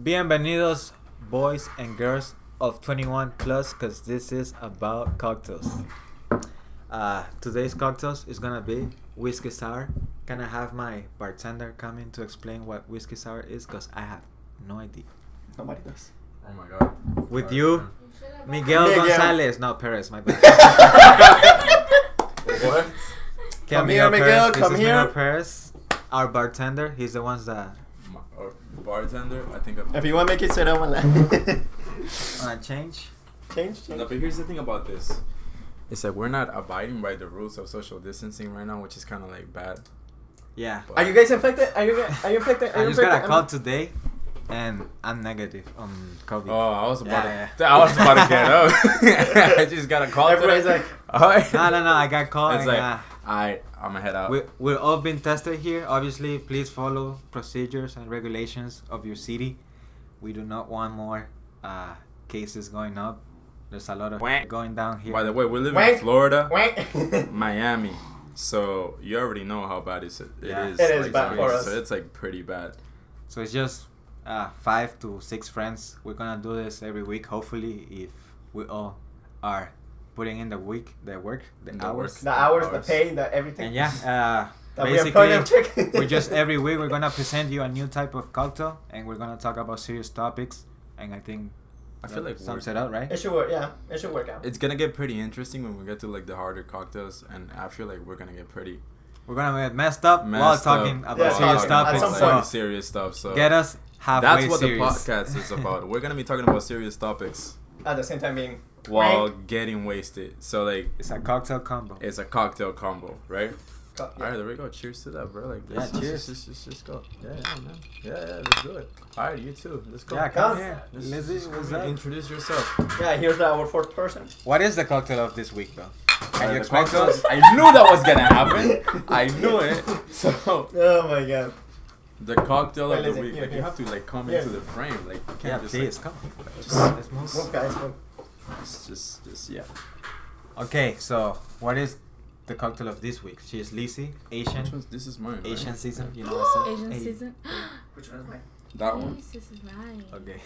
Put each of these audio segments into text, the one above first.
Bienvenidos, boys and girls of 21 plus, because this is about cocktails. Today's cocktails is gonna be whiskey sour. Can I have my bartender come in to explain what whiskey sour is? Because I have no idea. Nobody does. Oh my god. With you, Miguel Gonzalez. No, Perez, my bad. What? Come here, Miguel, Perez. come This is here. Miguel Perez, our bartender. He's the ones that Bartender? I think I'm... If you want to make it sit down, wanna change. change. No, but here's the thing about this. It's like we're not abiding by the rules of social distancing right now, which is kind of like bad. Yeah. But Are you guys infected? Are you infected? Are I you just got a infected? call today, and I'm negative on COVID. Oh, I was about Yeah, to... I was about to get up. I just got a call Everybody's today. like, Oh, No, I got called. It's And, like, I'm gonna head out. we're all been tested here. Obviously, please follow procedures and regulations of your city. We do not want more cases going up. There's a lot of going down here. By the way, we live in Wank. Florida, Wank. Miami. So you already know how bad it Yeah. is. It is like, bad so for us. So it's like pretty bad. So it's just 5 to 6 friends. We're gonna do this every week. Hopefully, if we all are putting in the work, the hours. The hours, the pay, the everything. And yeah, That we are putting basically, check. we just every week we're gonna present you a new type of cocktail, and we're gonna talk about serious topics. And I think I feel like sums it out, right? It should work. Yeah, it should work out. it's gonna get pretty interesting when we get to like the harder cocktails, and I feel like we're gonna get pretty We're gonna get messed up while messed talking up about Yeah, serious talking topics. at some So point. serious stuff. So get us halfway that's what serious. the podcast is about. We're gonna be talking about serious topics At the same time being. while Wank. getting wasted. So like It's a cocktail combo. it's a cocktail combo, right? Yeah. All right, there we go. Cheers to that, bro. Like, Yeah, cheers. Just go. Yeah, man. Yeah, let's do it. All right, you too. Let's go. Yeah, come Come. here, Just- Lizzy. just What's come up? here. Introduce yourself. Yeah, here's our fourth person. What is the cocktail of this week, though? Can you The explain to cocktail- us? I knew that was gonna happen. I knew it. So Oh my god. the cocktail Wait, of the listen, week, here, like you here. have to like come Here. into the frame, like you can't Yeah, just please, like, come. just, Move, guys. Move. just yeah. Okay, so what is the cocktail of this week? She is Lizzy, Asian. This is mine. right? Asian season, you know what I'm Asian saying? Hey. season. Which one is mine? That one. Yes, this is right. Okay.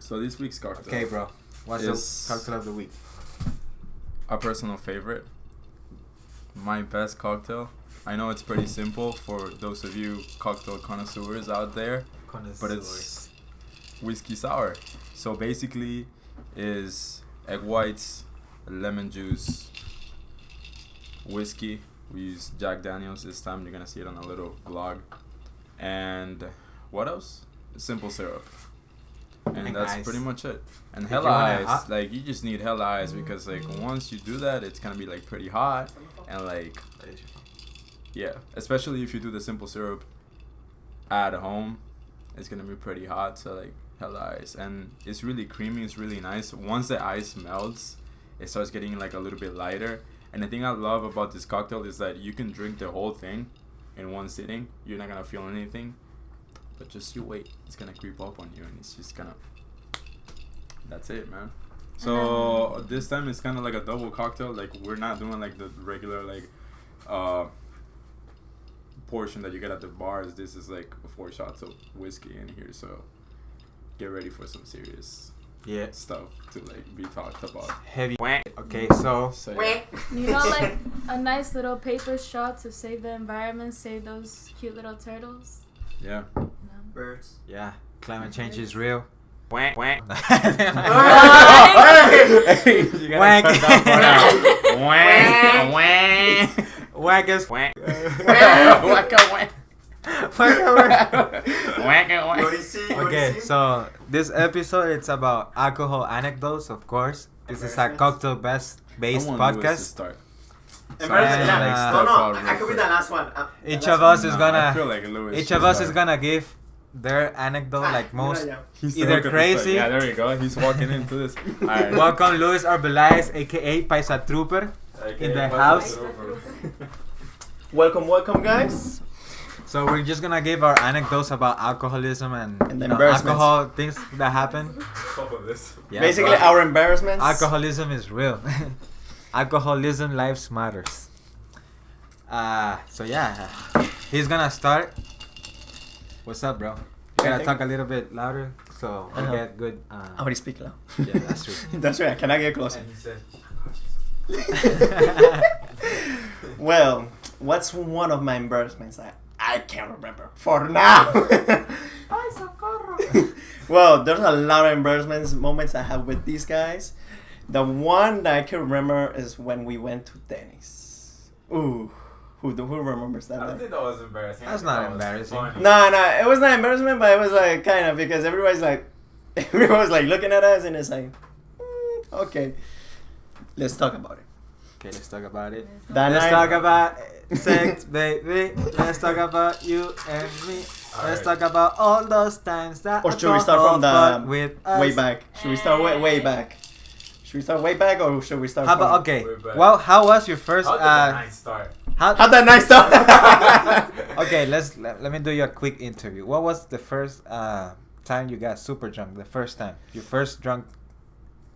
So this week's cocktail. Okay, bro. What's Is- the cocktail of the week? A personal favorite. My best cocktail. I know it's pretty simple for those of you cocktail connoisseurs out there, but it's whiskey sour. So basically, is egg whites, lemon juice, whiskey. We use Jack Daniels this time. You're gonna see it on a little vlog. And what else? Simple syrup. And And that's ice. pretty much it. And If hella you want it ice. hot. Like you just need hella ice because like once you do that, it's gonna be like pretty hot and like yeah, especially if you do the simple syrup at home, it's gonna be pretty hot. So like hella ice, and it's really creamy. It's really nice. Once the ice melts, it starts getting like a little bit lighter. And the thing I love about this cocktail is that you can drink the whole thing in one sitting. You're not gonna feel anything, but just you wait. It's gonna creep up on you, and it's just gonna. That's it, man. So this time it's kind of like a double cocktail. Like we're not doing like the regular like portion that you get at the bars. This is like 4 shots of whiskey in here, so get ready for some serious stuff to like be talked about. Heavy. Okay, so So, Wank. You know, like a nice little paper straw to save the environment, save those cute little turtles. yeah. No. Birds. yeah, climate change is real. Wank. Wank. You gotta Wank. cut that part out. Wank. Wank. Whack as Wank. Whack. Okay, so this episode it's about alcohol anecdotes, of course. This is a cocktail based podcast. Embarrassment, And, yeah. start No, out I real could be quick. the last one. Each The of last us is I gonna feel like Louis each should of us is start. gonna give their anecdote, like most. Yeah. He's either looking to crazy- start. Yeah, there we go. He's walking into this. Alright. Welcome Luis Arbeláez, aka Paisa Trooper, in the house. Welcome, guys. So we're just gonna give our anecdotes about alcoholism and And you know, embarrassments. alcohol things that happen. Yeah, Basically, but our embarrassments. alcoholism is real. Alcoholism, lives matters. So yeah, he's gonna start. What's up, bro? Gotta talk a little bit louder so we get good. I already speak loud. Yeah, that's true. That's right. I cannot get closer. And he said, Well, what's one of my embarrassments that I can't remember for now? Well, there's a lot of embarrassments moments I have with these guys. The one that I can remember is when we went to Denny's. Ooh, who remembers that? I don't think that was embarrassing. That's not embarrassing. No, it was not embarrassment, but it was like kind of because everyone was like looking at us and it's like, okay, let's talk about it. Okay, let's talk about it. That Let's night- talk about sex, baby. Let's talk about you and me. Let's talk about all those times that. Or should we start from alcohol the with us. way back? Should we start way back? Should we start way back or should we start? How from about okay? Way back. Well, how was your first? How did the night start? How'd that night start? Okay, let me do you a quick interview. What was the first time you got super drunk? The first time, your first drunk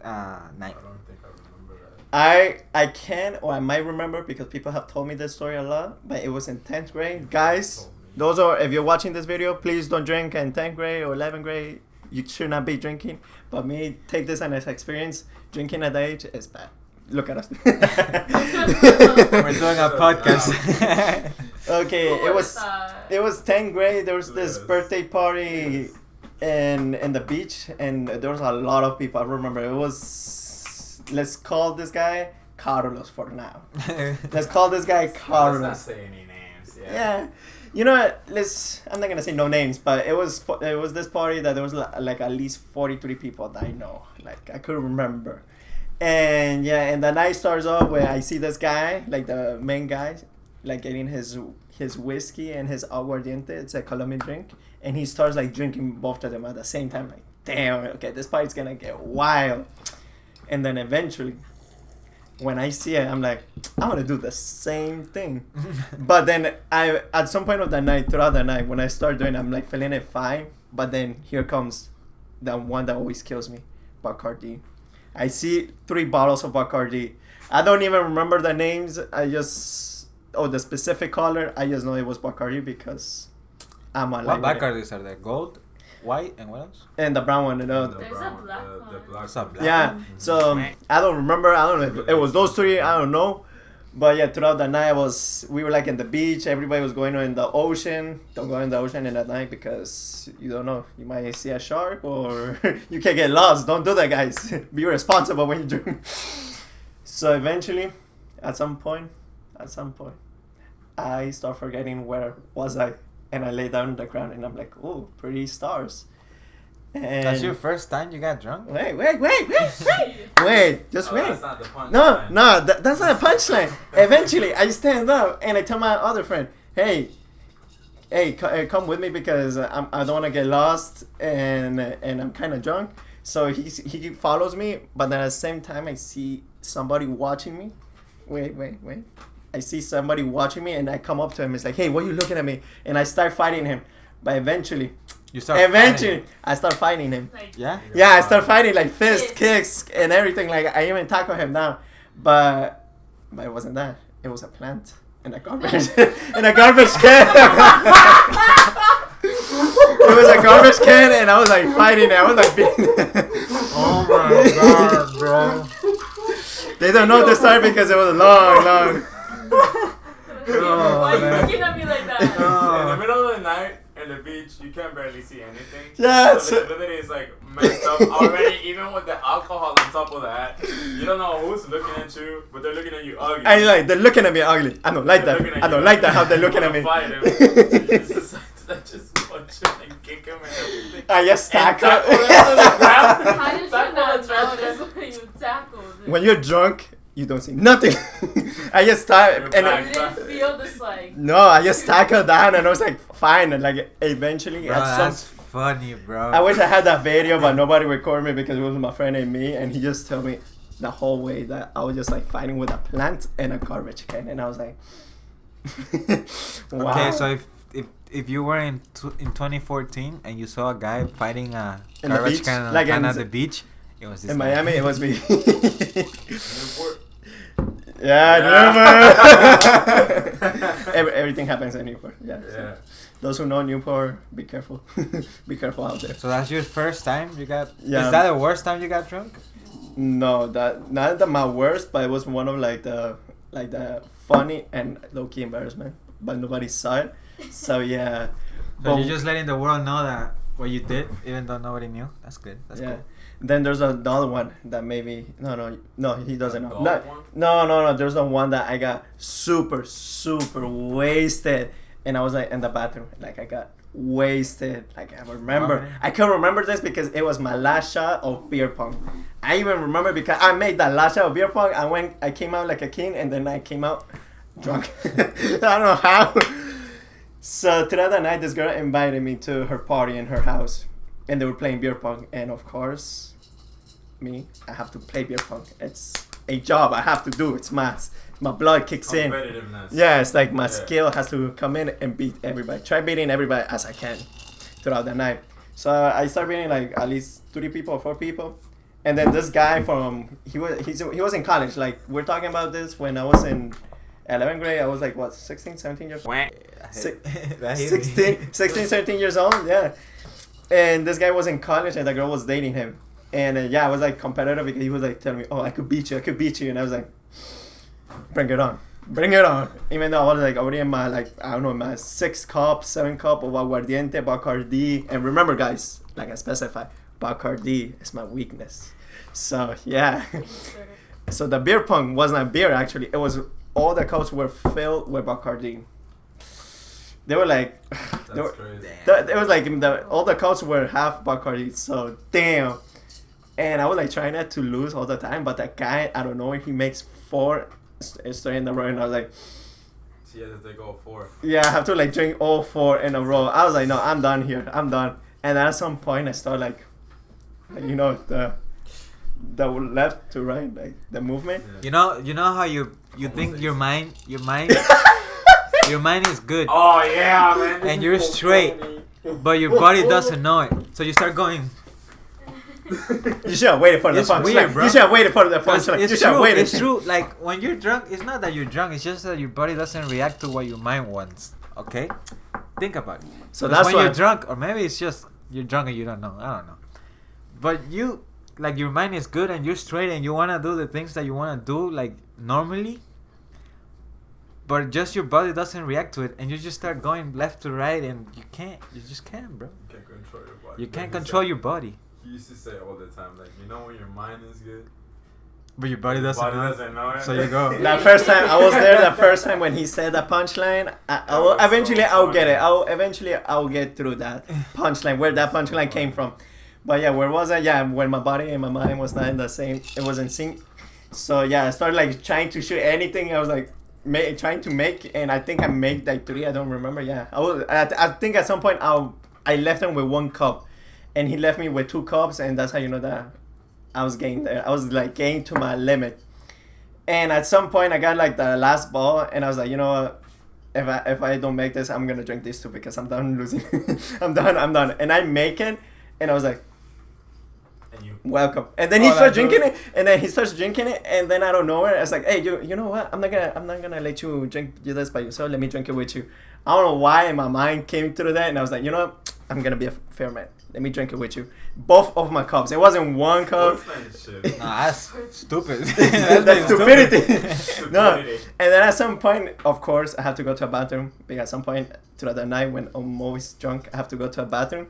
night. I don't think I remember that. I can or I might remember because people have told me this story a lot, but it was in 10th grade. Guys, those are if you're watching this video, please don't drink in 10th grade or 11th grade. You should not be drinking. But me, take this as experience. Drinking at that age is bad. Look at us. We're doing a podcast. Okay, Who it was was 10th grade. There was this Yes. birthday party in the beach, and there was a lot of people. I remember it was. Let's call this guy Carlos for now. Let's call this guy Let's not Carlos. say any names. Yeah. You know what? I'm not gonna say no names, but it was this party that there was like at least 43 people that I know. Like I could remember. And yeah, and the night starts off where I see this guy, like the main guy, like getting his whiskey and his aguardiente. It's a Colombian drink, and he starts like drinking both of them at the same time. Like, damn, okay, this party's gonna get wild. And then eventually, when I see it, I'm like, I want to do the same thing. But then at some point of the night, throughout the night, when I start doing it, I'm like feeling it fine. But then here comes the one that always kills me, Bacardi. I see 3 bottles of Bacardi. I don't even remember the names. The specific color. I just know it was Bacardi because I'm a What lightweight. Bacardis are there? Gold, white, and what else? And the brown one, you know. There's a black one. The black What's up, black? Yeah, so I don't remember. I don't know if it was those 3. I don't know, but yeah, throughout the night we were like in the beach. Everybody was going in the ocean. Don't go in the ocean in at night because you don't know. You might see a shark or you can get lost. Don't do that, guys. Be responsible when you drink. So eventually, at some point, I start forgetting where was I, and I lay down on the ground, and I'm like, oh, pretty stars. And That's your first time you got drunk? Wait, just Oh, wait. that's not the punchline. No, that's not a punchline. Eventually, I stand up and I tell my other friend, hey, come with me because I don't want to get lost and I'm kind of drunk. So he follows me, but then at the same time, I see somebody watching me. Wait. I see somebody watching me and I come up to him. It's like, hey, what are you looking at me? And I start fighting him. But eventually, You start I start fighting him. Like, Yeah? Yeah, I start fighting like fist, kicks, and everything. Like I even tackle him now, but it wasn't that. It was a plant in a garbage can. It was a garbage can, and I was like fighting it. I was like, Oh my god, bro. they don't know the story because it was long. Why are you looking at me like that? In the middle of the night, in the beach, you can barely see anything. Yeah, So visibility is like messed up already, even with the alcohol on top of that. You don't know who's looking at you, but they're looking at you ugly. I like they're looking at me ugly. I don't like They're that. looking at I don't you like that ugly. how they're looking You at me. wanna fight him. You just decide to just punch him and kick him and everything. I just tackle. Tackle him to the ground. How did you Tackle not the trash notice can. when you tackled it? When you're drunk, you don't see nothing. I just start and You didn't feel this like. no, I just tackled down and I was like, fine. And like eventually, Bro, at that's some, funny, bro. I wish I had that video, but nobody recorded me because it was my friend and me, and he just told me the whole way that I was just like fighting with a plant and a garbage can, and I was like, wow. Okay, so if you were in 2014 and you saw a guy fighting a In the garbage beach? can Like in at the beach, it was this in guy. Miami, it was me. Newport. Yeah, I Yeah. remember. Everything happens in Newport. Yeah. Yeah. those who know Newport, be careful. Be careful out there. So that's your first time you got. Yeah. Is that the worst time you got drunk? No, that not the my worst, but it was one of like the funny and low key embarrassment, but nobody saw it. So yeah. So you're just letting the world know that what you did, even though nobody knew. That's good. That's yeah. cool. Then there's another one that maybe no he doesn't know. Adult one? No. There's the one that I got super wasted, and I was like in the bathroom, like I got wasted. Like I can remember this because it was my last shot of beer pong. I even remember because I made that last shot of beer pong. I came out like a king, and then I came out drunk. I don't know how. So throughout the night, this girl invited me to her party in her house, and they were playing beer pong. And of course, I have to play beer pong. It's a job I have to do. It's my blood kicks in. Yeah, it's like my skill has to come in and beat everybody. Try beating everybody as I can throughout the night. So I started beating like at least 3 people or 4 people. And then this guy he was in college. Like we're talking about this when I was in 11th grade. I was like what 16, 17 years old. 16, 17 years old. Yeah. And this guy was in college and the girl was dating him. And I was like competitive because he was like telling me, "Oh, I could beat you," and I was like, "Bring it on." Even though I was like already in my my 6 cup, 7 cup of aguardiente, Bacardi, and remember guys, like I specified, Bacardi is my weakness. So yeah, so the beer pong was not beer actually. It was all the cups were filled with Bacardi. They were like, crazy. It was like all the cups were half Bacardi. So damn. And I was like trying not to lose all the time, but that guy, I don't know, he makes 4 straight in a row, and I was like, so you have to take all 4. yeah, I have to like drink all 4 in a row. I was like, no, I'm done here. I'm done. And then at some point, I started like the left to right, like the movement. Yeah. You know how you think your mind your mind is good. Oh yeah, man. And you're straight, but your body doesn't know it. So you start going. You should have waited for the punchline. You should have waited for the punchline. It's true. Like when you're drunk, it's not that you're drunk. It's just that your body doesn't react to what your mind wants. Okay, think about it. So that's when why you're drunk, or maybe it's just you're drunk and you don't know. I don't know. But you, like your mind is good and you're straight and you wanna do the things that you wanna do like normally. But just your body doesn't react to it, and you just start going left to right, and you can't. You just can't, bro. You can't control your body. You can't control your body. He used to say all the time, like, when your mind is good, but your body doesn't know it. So you go. That first time I was there, the first time when he said the punchline, I'll get it. I'll get through that punchline, where that punchline came from. But yeah, where was I? Yeah, when my body and my mind was not in the same, it was in sync. So yeah, I started like trying to shoot anything. I was like trying to make, and I think I made like 3. I don't remember. Yeah, I think at some point I left him with 1 cup. And he left me with 2 cups, and that's how you know that I was getting there. I was like getting to my limit. And at some point, I got like the last ball, and I was like, you know what? If I don't make this, I'm gonna drink this too because I'm done losing. I'm done. And I make it, and I was like, welcome. And then he starts drinking it, and then out of nowhere, I was like, hey, you know what? I'm not gonna let you drink this by yourself. Let me drink it with you. I don't know why my mind came through that, and I was like, you know what? I'm gonna be a fair man. Let me drink it with you. Both of my cups. It wasn't 1 cup. That's stupid. That's stupidity. No. And then at some point, of course, I have to go to a bathroom. Because at some point throughout the night when I'm always drunk, I have to go to a bathroom.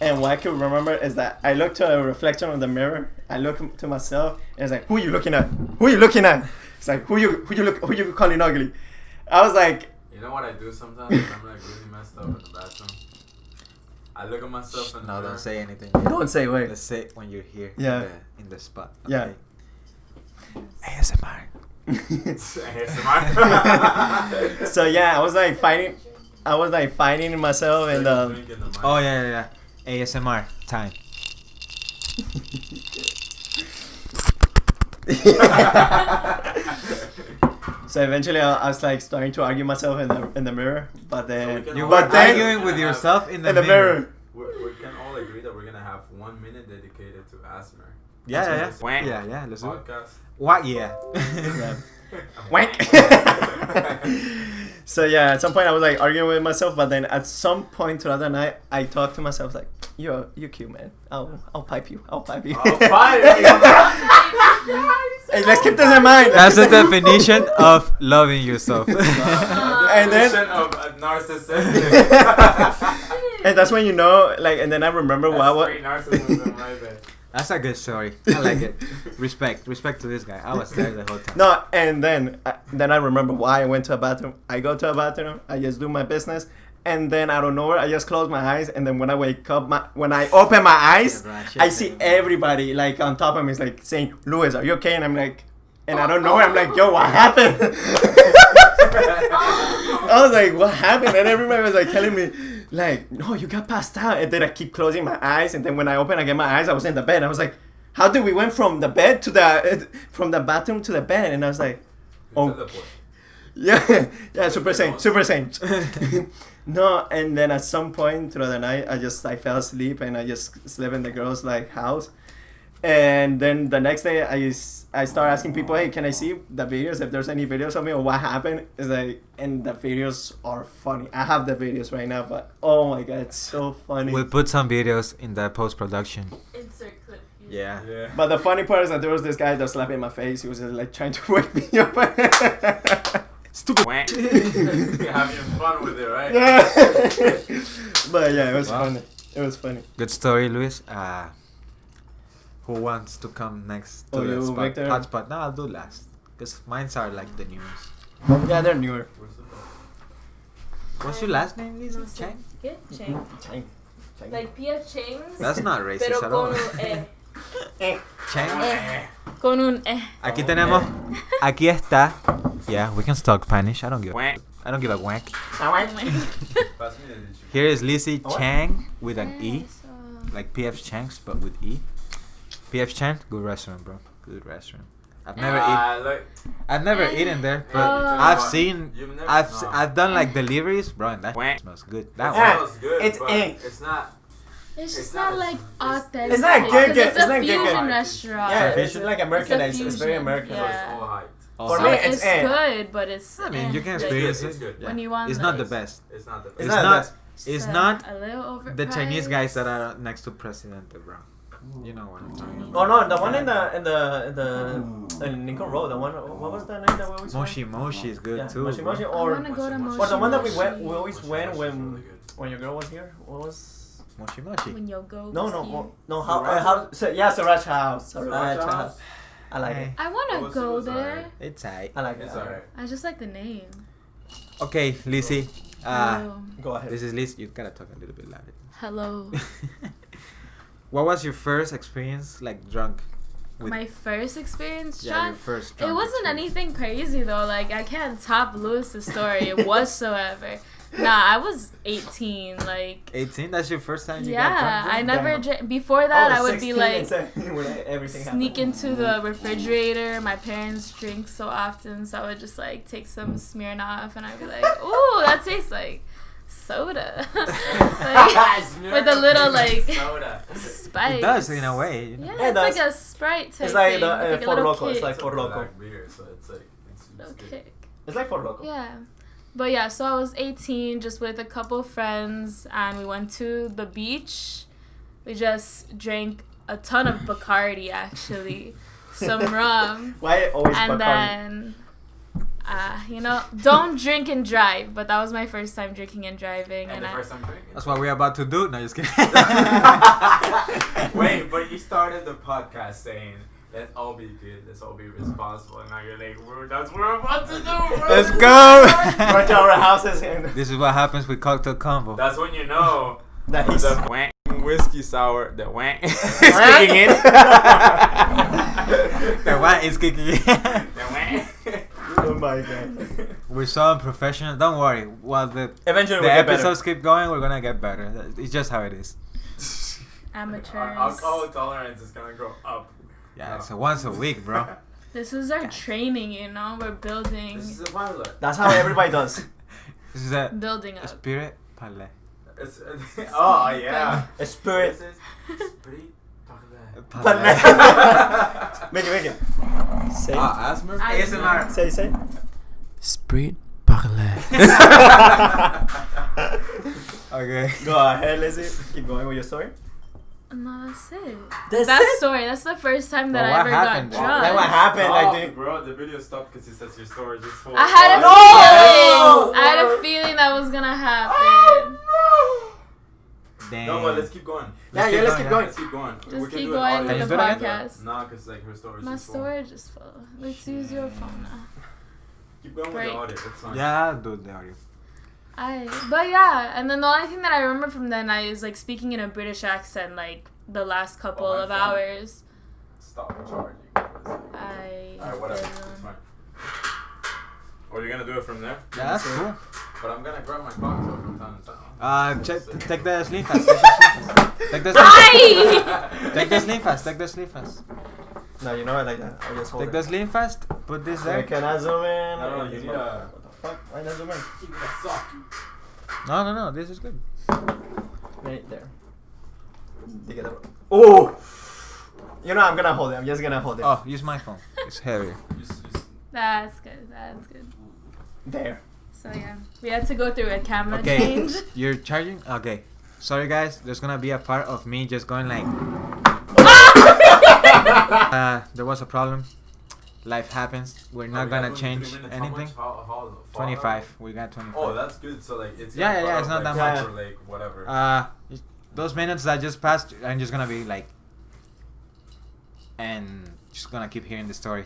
And what I can remember is that I looked to a reflection on the mirror. I look to myself, and it's like, who are you looking at? It's like, who you calling ugly? I was like, you know what I do sometimes when I'm like really messed up in the bathroom? I look at myself in the mirror. No, don't say anything. Don't say wait. Let's say it when you're here. Yeah. In the spot. Okay. Yeah. ASMR. ASMR. So yeah, I was like fighting in myself, and Oh yeah. ASMR time. So eventually, I was like starting to argue myself in the mirror, but then You were arguing with yourself in the mirror. We can all agree that we're gonna have 1 minute dedicated to ASMR. Yeah. Wank. Yeah. Let's do it. Podcast. What? Yeah. Yeah. Wank. So yeah, at some point I was like arguing with myself, but then at some point throughout the night, I talked to myself like, "You're cute, man. I'll pipe you. I'll pipe you." Hey, let's keep this in mind. That's the definition of loving yourself. And then of a narcissist. and that's when you know, like, and then I remember what I was. Narcissism right there. That's a good story. I like it. Respect to this guy. I was there the whole time. No, and then I remember why I went to a bathroom. I go to a bathroom. I just do my business, and then out of nowhere, I just close my eyes. And then when I wake up, when I open my eyes, I see everybody like on top of me is like saying, "Louis, are you okay?" And I'm like, and I don't know. I'm like, "Yo, what happened?" I was like, "What happened?" And everybody was like telling me, like, "No, you got passed out." And then I keep closing my eyes, and then when I open again my eyes, I was in the bed. I was like, "How did we went from the bed to from the bathroom to the bed?" And I was like, "Oh, yeah, super sane." No, and then at some point through the night, I fell asleep and I just slept in the girls' like house. And then the next day, I start asking people, "Hey, can I see the videos? If there's any videos of me or what happened?" It's like, and the videos are funny. I have the videos right now, but oh my god, it's so funny. We'll put some videos in the post-production. Insert clip. Yeah. But the funny part is that there was this guy that was slapping my face. He was just like trying to wake me up. Stupid. You're having fun with it, right? Yeah. But yeah, it was funny. It was funny. Good story, Luis. Who wants to come next to the spot? Vikter? Hot spot? No, I'll do last. Because mines are like the newest. Yeah, they're newer. What's your last name, Lizzy? No sé. Chang? ¿Qué? Chang. Like P.F. Chang's. That's not racist Pero at all. con un Chang? Con un Aquí tenemos. Aquí está. Yeah, we can talk Spanish. I don't give a wank. Here is Lizzy Chang with an E. Like P.F. Chang's, but with E. P.F. Chang, good restaurant, bro. Good restaurant. I've never eaten there, but I've seen. I've done like deliveries, bro, and that smells good. That smells good. It's but ink. It's not. It's just not like authentic. It's not good. It's It's a not fusion good. restaurant. Yeah, it's like Americanized. It's very fusion, Americanized. yeah. All hyped. For So me, it's eh. good, but it's. I mean, you can like, experience It's it. good. Yeah. When you want It's not the this. best. It's not the best. It's It's not the not. best. It's So, not a little overpriced. the Chinese guys that are next to Presidente, bro. You know what I'm talking about. Oh no, the one in Lincoln Road. The one. What was the name that we always Moshi is good Yeah, too. Moshi bro. Moshi I or wanna go to Moshi or the one that we Moshi. always went Really when good. your girl was here. What was? Moshi. When you go. No. How? Sriracha House. Sriracha House. I like it. I wanna It go was there. alright. It's alright. I like it. It's alright. I just like the name. Okay, Lizzy. Hello. Go ahead. This is Liz. You gotta talk a little bit louder. Hello. What was your first experience like drunk? With My first experience your drunk. first It drunk wasn't experience. anything crazy though. Like I can't top Lewis's story whatsoever. Nah, I was 18. Like 18. That's your first time you got yeah, drunk. I never drank. Before that, I would be like everything sneak into the refrigerator. My parents drink so often, so I would just like take some Smirnoff and I'd be like, "Ooh, that tastes like soda," like, with a little like soda. spice. It does in a way. Yeah, Yeah, it it's does. like a Sprite type It's like thing. the like a Four little Loko. It's kick. like Four Loko. Black beer, so it's like Little good. kick. It's like Four Loko. Yeah. But yeah, so I was 18 just with a couple friends and we went to the beach. We just drank a ton of Bacardi actually. Some rum. Why always And Bacardi? then don't drink and drive, but that was my first time drinking and driving And the first time drinking. That's what we're about to do. No, just kidding. Wait, but you started the podcast saying, let's all be good, let's all be responsible, and now you're like, that's what we're about to do, bro. Let's go. Right to our houses and This is what happens with Cocktail Convo. That's when you know that he's the wank whiskey sour, the wank is kicking in. The wine is kicking in. The wank. oh my god. We're so unprofessional. Don't worry. While the Eventually the we'll get better. episodes keep going, we're gonna get better. It's just how it is. amateurs. Our alcohol tolerance is gonna go up. Yeah, it's once a week, bro. This is our training, we're building This is a pilot. That's how everybody does. This is a building up. spirit palais. It's, oh, yeah. A spirit. This is Spirit Make it. Say it. Asthma? ASMR. Say. Sprit parler. Okay. Go ahead, Lizzy. Keep going with your story. No, that's it. That's That it? story. That's the first time that Well, I what ever happened got then? drunk. Then what happened? Like, dude? Bro, the video stopped because he says your story just full. I had a No! feeling. I had a feeling that was gonna happen. Damn. No, but let's keep going. Let's keep going. Let's keep going. Just can keep do going an with audio. the Can you do it podcast. Nah, because like her story's My just full. storage is full. Let's use your phone now. Keep going Break. with the audio. It's fine. Yeah, I'll do the audio. But yeah, and then the only thing that I remember from then I is like speaking in a British accent like the last couple Oh, my of phone. hours. Stop charging. Alright, whatever. It's fine. Oh, you're gonna do it from there? Yeah, that's cool. But I'm gonna grab my cocktail from time to time. Take the sleeve fast. Take the sleeve fast. Take the sleeve fast. No, you know I like that. I'll just hold Take it. the sleeve fast. Put this Wait, there. can I zoom in? No, you need a... What the fuck? Why not zoom in? No. This is good. Right there. Oh! You know I'm gonna hold it. I'm just gonna hold it. Oh, use my phone. It's heavier. That's good. That's good. There. So yeah, we had to go through a camera Okay, change. you're charging? Okay. Sorry guys, there's gonna be a part of me just going like... there was a problem. Life happens. We're not gonna change anything. 25. We got 25. Oh, that's good. So like it's Yeah, it's not that much. Or, like whatever. Those minutes that just passed, I'm just gonna be like... And just gonna keep hearing the story.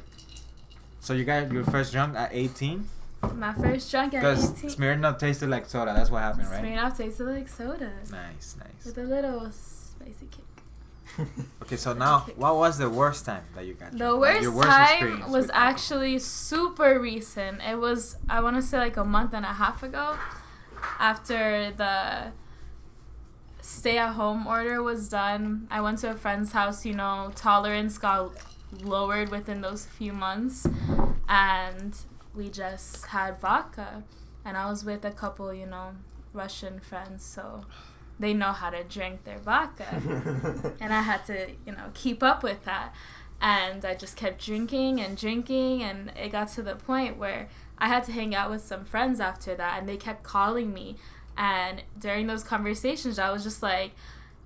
So you got your first drunk at 18? My first drunk at Because 18. Smirnoff tasted like soda. That's what happened, right? Smirnoff tasted like soda. Nice. With a little spicy kick. Okay, so now, what was the worst time that you got The drunk? Like, worst your worst time experience was with alcohol? actually super recent. It was, I want to say like a month and a half ago. After the stay-at-home order was done, I went to a friend's house. You know, tolerance got lowered within those few months. And we just had vodka. And I was with a couple, you know, Russian friends. So they know how to drink their vodka. And I had to, you know, keep up with that. And I just kept drinking. And it got to the point where I had to hang out with some friends after that. And they kept calling me. And during those conversations, I was just like,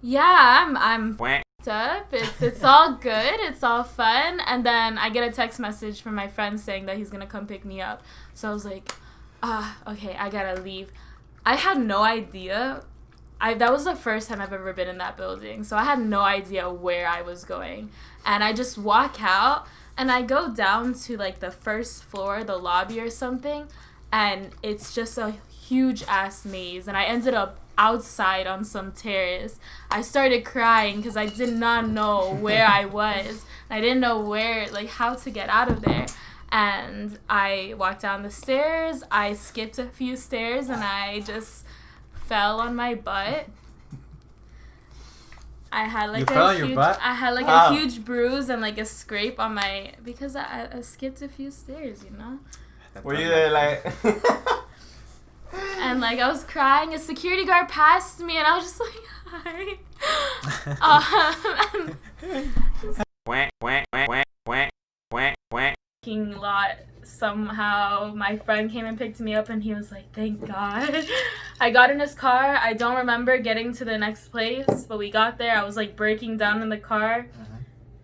yeah, I'm up. It's all good. It's all fun. And then I get a text message from my friend saying that he's going to come pick me up. So I was like, okay, I got to leave. I had no idea. That was the first time I've ever been in that building. So I had no idea where I was going. And I just walk out and I go down to like the first floor, the lobby or something. And it's just a huge ass maze. And I ended up outside on some terrace. I started crying because I did not know where I was. I didn't know how to get out of there. And I walked down the stairs. I skipped a few stairs and I just fell on my butt. I had like I had like a huge bruise and like a scrape on my, because I skipped a few stairs, you know. Were you there like? And like I was crying, a security guard passed me, and I was just like, hi. Parking lot. Somehow my friend came and picked me up, and he was like, thank God. I got in his car. I don't remember getting to the next place, but we got there. I was like breaking down in the car.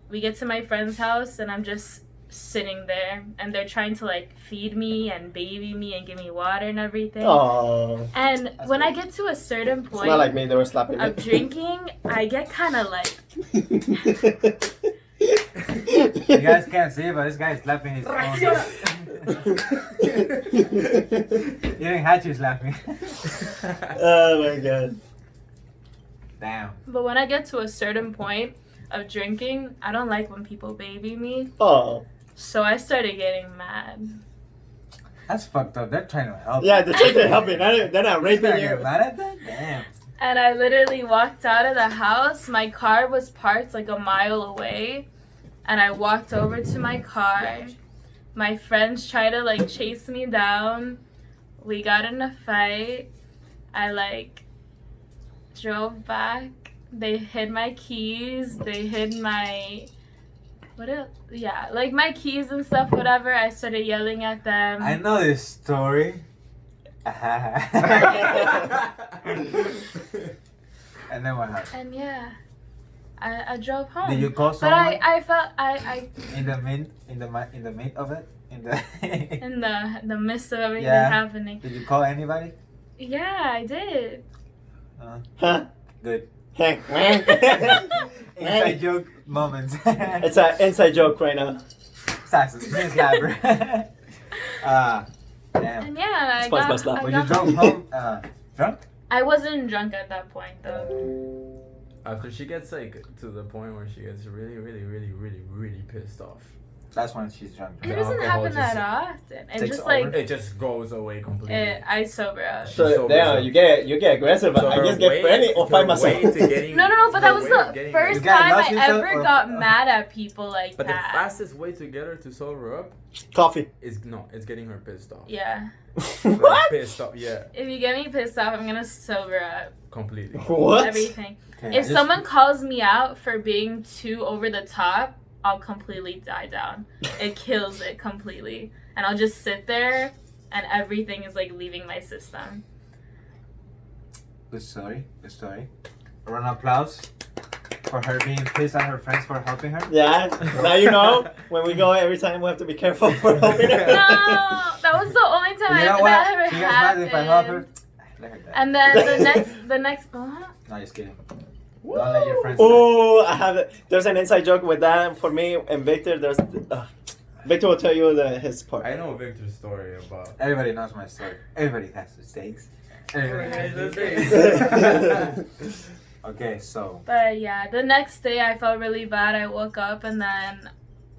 We get to my friend's house, and I'm just sitting there, and they're trying to like feed me and baby me and give me water and everything. Oh. And when I get to a certain point, it's not like me. They were slapping me. of drinking, I get kind of like. You guys can't see, but this guy is slapping his phone. Even Hachi's laughing. Oh my god. Damn. But when I get to a certain point of drinking, I don't like when people baby me. Oh. So I started getting mad. That's fucked up. They're trying to help. Yeah, they're trying to help you. They're not raping you. You're mad at that? Damn. And I literally walked out of the house. My car was parked like a mile away. And I walked over to my car. My friends tried to like chase me down. We got in a fight. I like drove back. They hid my keys. They hid my what else? Yeah, like my keys and stuff. Whatever. I started yelling at them. I know this story. And then what happened? And yeah, I drove home. Did you call But someone? I felt I In the mid of it? In the in the midst of everything Yeah. happening. Did you call anybody? Yeah, I did. Huh? Good. Hey. Inside joke moments. It's an inside joke right now. Saxon, Miss Labber. Damn. And yeah, I Spice got, my slap. I When you got drove home, drunk? I wasn't drunk at that point though. After she gets like to the point where she gets really, really, really, really, really pissed off, That's when she's drunk. It The doesn't alcohol happen just that often. It takes just over. like it just goes away completely. I sober up. So So damn, you get aggressive. So I her just get way- friendly or her find myself. way to getting- No, but that her was way of the getting first You guys time lost I yourself ever or- got mad at people like But the that. fastest way to get her to sober up Coffee. is it's getting her pissed off. Yeah. Like, What? pissed off, yeah, If you get me pissed off, I'm gonna sober up. completely. What? Everything. Okay, If someone calls me out for being too over the top, I'll completely die down. It kills it completely. And I'll just sit there and everything is like leaving my system. Good story. A round of applause for her being pissed at her friends for helping her. Yeah. Now you know when we go every time we have to be careful for helping No, her. that was the only time You know that what? ever She gets mad if I help her. happened. Let her die. And then the next what? No, just kidding. Don't let your friends. Oh, I have it. There's an inside joke with that for me and Victor. Victor will tell you his part. I know Victor's story about. Everybody knows my story. Everybody has mistakes. Okay, so But yeah, the next day I felt really bad. I woke up and then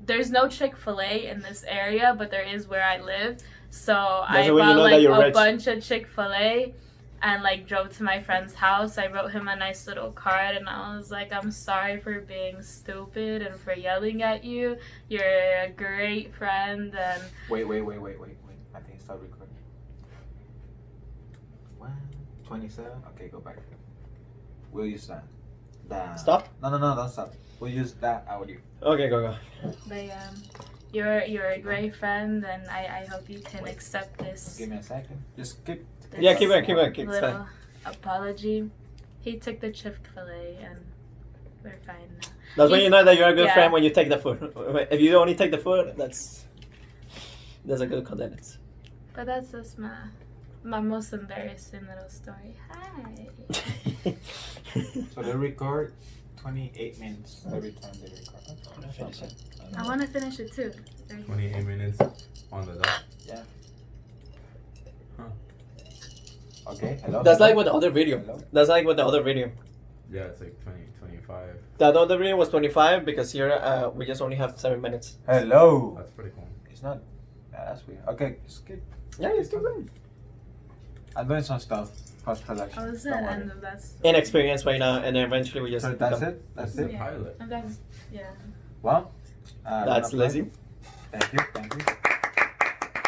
there's no Chick-fil-A in this area, but there is where I live. So I when you bought know that like you're a rich. bunch of Chick-fil-A and like drove to my friend's house. I wrote him a nice little card and I was like, I'm sorry for being stupid and for yelling at you. You're a great friend and wait. I think stop recording. 27. Okay, go back. We'll use that. Stop? No, don't stop. We'll use that audio. Okay, go. but you're a great friend and I hope you can accept this. Give me a second. Just skip. this Yeah, keep it. It's fine. little apology. He took the Chick-fil-A and we're fine now. That's when you know that you're a good Yeah. friend when you take the food. If you only take the food, that's a good condensed. But that's just my most embarrassing little story. Hi. So they record 28 minutes every time they record. Finish it. I want to finish it too. 28 minutes on the dot. Yeah. Huh. Okay. Hello. That's hello? like with the other video. Hello? That's like with the other video. Yeah, it's like 20, 25. That other video was 25 because here we just only have 7 minutes. Hello. That's pretty cool. It's not. That's weird. Okay, skip. Yeah, it's good. I'm doing some stuff. Post production. I was the Don't worry. end of that story. Inexperience right now, and then eventually we just. So that's become- it. That's This is it. a pilot. And that's, yeah. Well. That's gonna play. Lizzy. Thank you.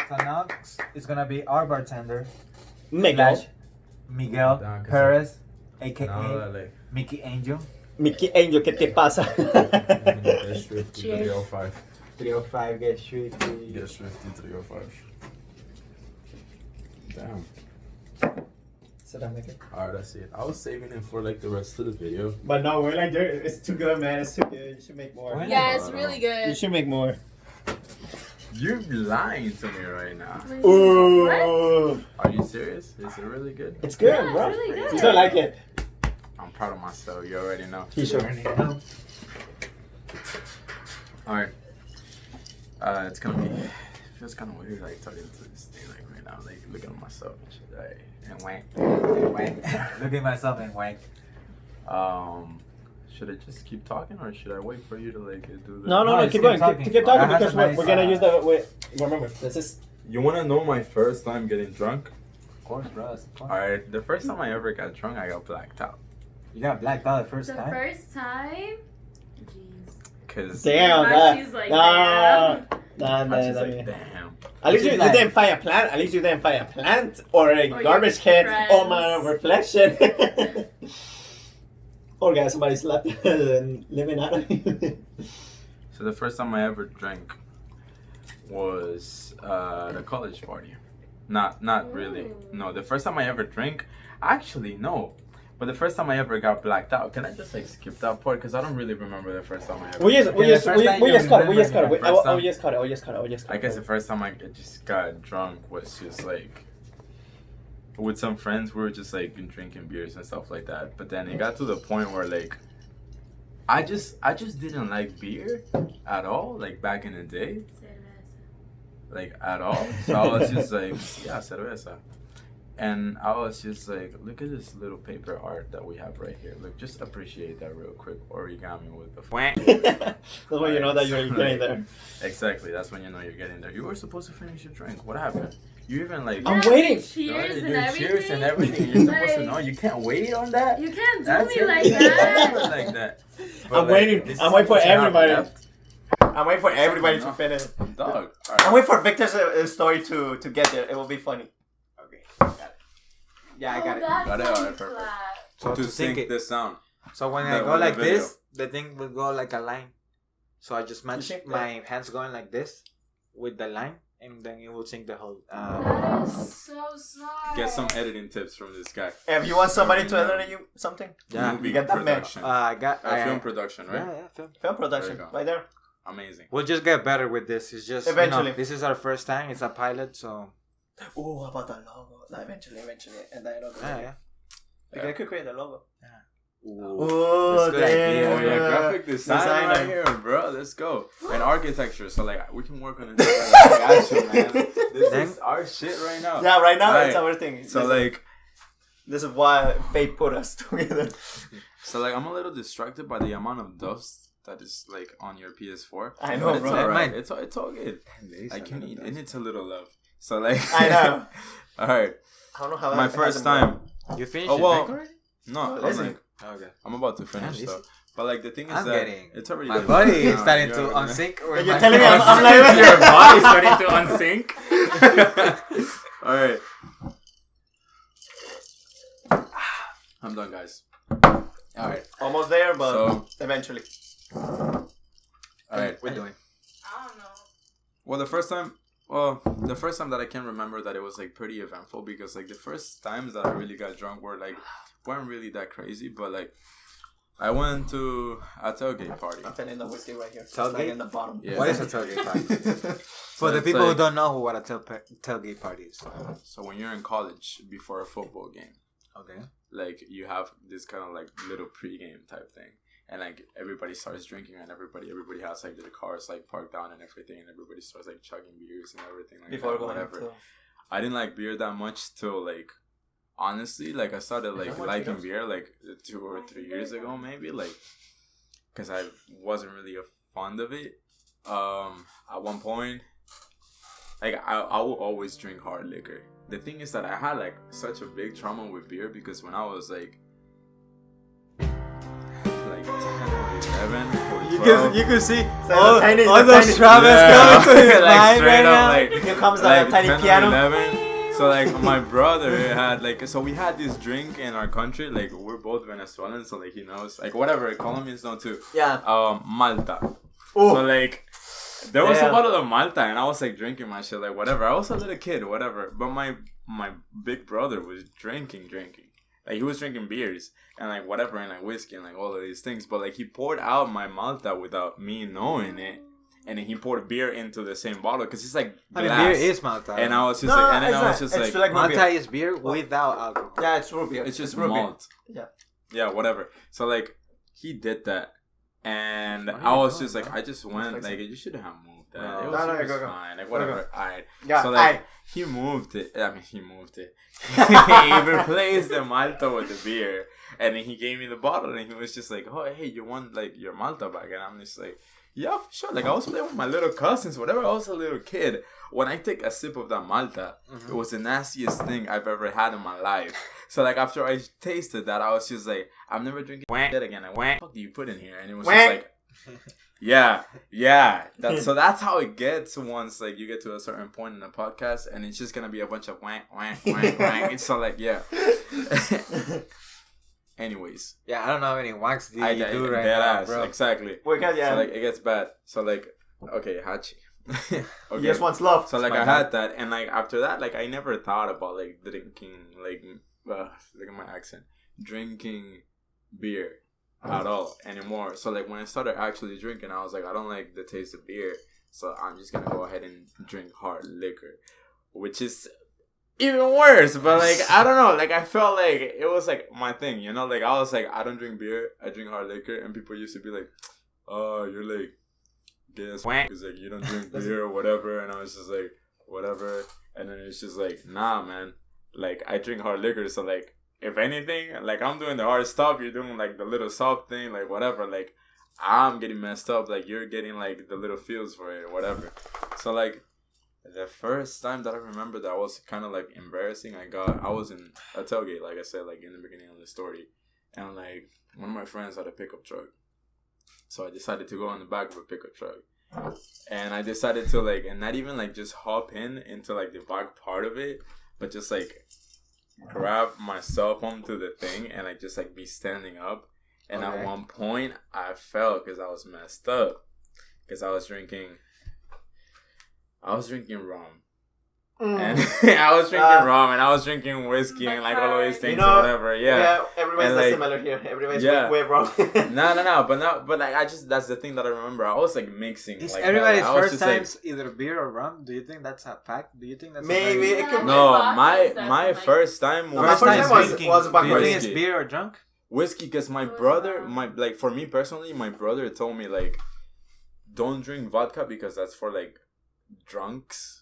So now it's gonna be our bartender, Miguel. slash Miguel Down, 'cause Perez, Now aka that like Mickey Angel. Mickey Angel, ¿qué te pasa? get straight to Cheers. 305. 305 get street. Get straight to 305. Damn. Sit down, Mickey. Alright, that's it. I was saving it for like the rest of the video. But no, we're like, it's too good, man. It's too good. You should make more. What? Yeah, it's really You good. should make more. You're lying to me right now. What? Ooh. Are you serious? Is it really good? It's good, Yeah, bro. it's really good. You don't like it. I'm proud of myself. You already know. T-shirt. Alright. It's gonna be. It feels kind of weird like talking to this thing like right now, like looking at myself and shit. Like, And wank. And wank. Look at myself and wank. should I just keep talking or should I wait for you to like do the? No, No, keep keep going. talking. Keep talking That has because a we're nice, gonna use the. Wait, remember, this is. You wanna know my first time getting drunk? Of course, bro. Of course. Alright, the first time I ever got drunk, I got blacked out. You got blacked out the first The time? first time? Jeez. Cause Damn, Now that. she's like, Nah, I was just nah. like, damn. At least you Like- didn't find a plant. At least you didn't find a plant or a Or garbage your can or my friends. reflection. Orgasm, somebody slapped the living out of you. So the first time I ever drank was at a college party. Not really. No, the first time I ever drank, actually no. But the first time I ever got blacked out, can I just like skip that part? Because I don't really remember the first time I ever. We just cut it. I guess the first time I just got drunk was just like with some friends. We were just like drinking beers and stuff like that. But then it got to the point where like I just didn't like beer at all. Like back in the day, like at all. So I was just like, yeah, cerveza. And I was just like, look at this little paper art that we have right here. Look, just appreciate that real quick. Origami with the That's when you know that you're getting there. Exactly, that's when you know you're getting there. You were supposed to finish your drink. What happened? You even like... I'm waiting. Cheers you and everything. Cheers and everything. You're supposed to know. You can't wait on that. You can't do That's me it. like You can't that. do it like that. But, I'm like, waiting. this I'm is waiting for what you have everybody. left. I'm waiting for everybody to finish. Dog. I'm waiting for Victor's story to get there. It will be funny. Okay. Got it. Yeah, I got it. Got it? Alright, perfect. So To sync sync it. the sound. So when The- I go with the like video. this, the thing will go like a line. So I just match sync my hands going like this with the line, and then it will sync the whole. That is so smart. Get some editing tips from this guy. If you want somebody to edit you something, Yeah. Movie you get that man. production. I got Film production, right? Yeah, film. Film production, There you go. right there. Amazing. We'll just get better with this. It's just Eventually. this is our first time. It's a pilot, so Oh, how about the logo? No, eventually, and then it'll go. yeah. I could create the logo. Ooh. Oh, That's a good idea. Oh yeah, damn. graphic design Designer. right here, bro. Let's go. And architecture, so like we can work on it. I got you, man. This is our shit right now. Yeah, right now Right. it's our thing. So like, this is why fate put us together. so like, I'm a little distracted by the amount of dust that is like on your PS4. I know, but it's bro. alright. Mine. It's all good. Like you need, it needs a little love. So like, I know. all right, I don't know how my that first hasn't time. You finished Oh it well, already? no, Oh, I'm Lizzy. like, Okay. I'm about to finish Yeah, though. But like the thing is I'm that getting it's already my done. body is No, starting you to already- unsync. You're telling me I'm like your body's starting to unsync. All right. I'm done, guys. All right. almost there, but So- eventually. All right. We're doing. I don't know. Well, the first time that I can remember that it was like pretty eventful because like the first times that I really got drunk weren't really that crazy, but like I went to a tailgate party. I'm feeling the whiskey right here. Tailgate? It's like in the bottom. Yeah. What is a tailgate party? For the it's people who like- don't know what a tailgate party is. So when you're in college before a football game, Okay. like you have this kind of like little pregame type thing, and like everybody starts drinking and everybody has like their cars like parked down and everything, and everybody starts like chugging beers and everything like Before that, going whatever. to... I didn't like beer that much till like honestly like I started like that what liking you beer like 2 or 3 years ago maybe, like because I wasn't really fond of it. At one point, like I will always drink hard liquor. The thing is that I had like such a big trauma with beer because when I was like 10 or 11 or 12, You can see So all those those traumas Yeah. coming to his Like, mind straight right up, now. like- Here comes the like tiny 10 or piano. 11. So like my brother had like, so we had this drink in our country, like we're both Venezuelans, so like he knows, like whatever, Colombians know too. Yeah. Malta. Ooh. So like there was a Damn. bottle of Malta and I was like drinking my shit, like whatever. I was a little kid, whatever. But my big brother was drinking. Like he was drinking beers and like whatever and like whiskey and like all of these things. But like he poured out my Malta without me knowing it. And then he poured beer into the same bottle because it's like I mean, glass. beer is Malta. And I was just No, like, and then it's I was not. just It's like, like root Malta beer. is beer without alcohol. Yeah, it's root beer. it's just root beer. malt. Yeah. Yeah, whatever. So like he did that, and Where I you was going, just like, bro? I just went like, you should have moved that. No. It No, was, no, it was go. fine. Like whatever. Alright. Yeah, So like he moved it. I mean, he moved it. He replaced the Malta with the beer, and then he gave me the bottle, and he was just like, oh hey, you want like your Malta back? And I'm just like, yeah, for sure. Like I was playing with my little cousins, whatever. I was a little kid. When I take a sip of that Malta, it was the nastiest thing I've ever had in my life. So like after I tasted that, I was just like, I'm never drinking that again. Like, what the fuck do you put in here? And it was just like, yeah. That's how it gets once like you get to a certain point in the podcast, and it's just gonna be a bunch of wank. It's so like yeah. Anyways. Yeah, I don't know how many wanks do you I do right dead now, ass, bro. exactly. Because, yeah. So like it gets bad. So like, okay, Hachi. He just wants love. So like I had that, and like after that, like I never thought about like drinking like look at my accent, drinking beer at all anymore. So like when I started actually drinking, I was like, I don't like the taste of beer, so I'm just gonna go ahead and drink hard liquor, which is even worse. But like I don't know, like I felt like it was like my thing, you know, like I was like, I don't drink beer, I drink hard liquor, and people used to be like, oh, you're like guess because like you don't drink beer or whatever, and I was just like whatever, and then it's just like nah, man, like I drink hard liquor, so like if anything, like I'm doing the hard stuff, you're doing like the little soft thing, like whatever, like I'm getting messed up, like you're getting like the little feels for it or whatever. So like the first time that I remember that was kind of like embarrassing, I was in a tailgate, like I said, like in the beginning of the story, and like one of my friends had a pickup truck. So I decided to go in the back of a pickup truck. And I decided to like, and not even like just hop into like the back part of it, but just like grab my cell phone to the thing and like just like be standing up. And at one point I fell because I was messed up. Because I was drinking rum. And I was drinking rum, and I was drinking whiskey, and like all of these things, or whatever. Yeah, everybody's like, similar here. Everybody's way wrong. no, but like that's the thing that I remember. I was like mixing. Is like, everybody's first time like, either beer or rum? Do you think that's a fact? Do you think that's maybe it could? No, my first time was do you think it's beer or drunk? Whiskey, because my brother, for me personally, my brother told me like, don't drink vodka because that's for like drunks.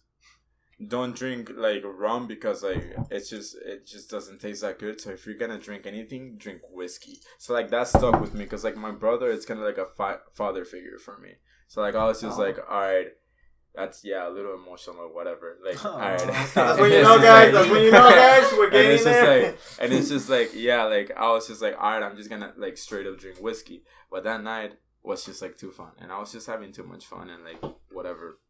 Don't drink like rum because like it just doesn't taste that good. So if you're gonna drink anything, drink whiskey. So like that stuck with me because like my brother is kind of like a father figure for me. So like I was just like, all right, that's a little emotional or whatever. Like all right, that's when you know, guys. That's when you know, guys. We're getting there. And it's just like like I was just like, all right, I'm just gonna like straight up drink whiskey. But that night was just like too fun, and I was just having too much fun and like whatever,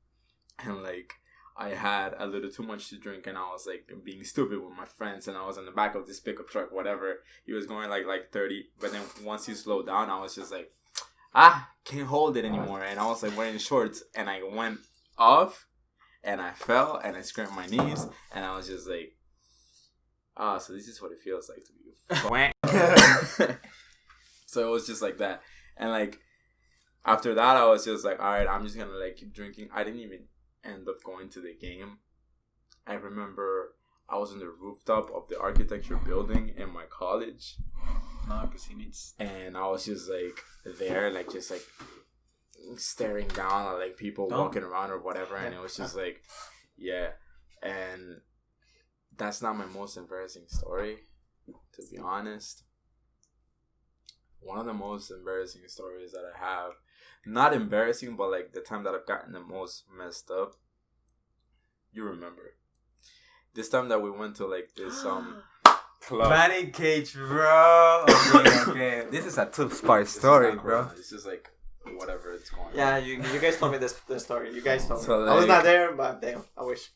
and like. I had a little too much to drink, and I was like being stupid with my friends, and I was in the back of this pickup truck, whatever. He was going like 30, but then once he slowed down, I was just like, can't hold it anymore. And I was like wearing shorts, and I went off, and I fell, and I scraped my knees, and I was just like, so this is what it feels like to be. So it was just like that, and like after that, I was just like, all right, I'm just gonna like keep drinking. I didn't even end up going to the game. I remember I was on the rooftop of the architecture building in my college. And I was just like there, like just like staring down at like people walking around or whatever, and it was just like, yeah. And that's not my most embarrassing story, to be honest. One of the most embarrassing stories that I have, not embarrassing, but like the time that I've gotten the most messed up. You remember this time that we went to like this club. Batting cage, bro. Okay. This is a two-part story, bro. This is like whatever it's going. Yeah, you guys told me this story. You guys told me. Like, I was not there, but damn, I wish.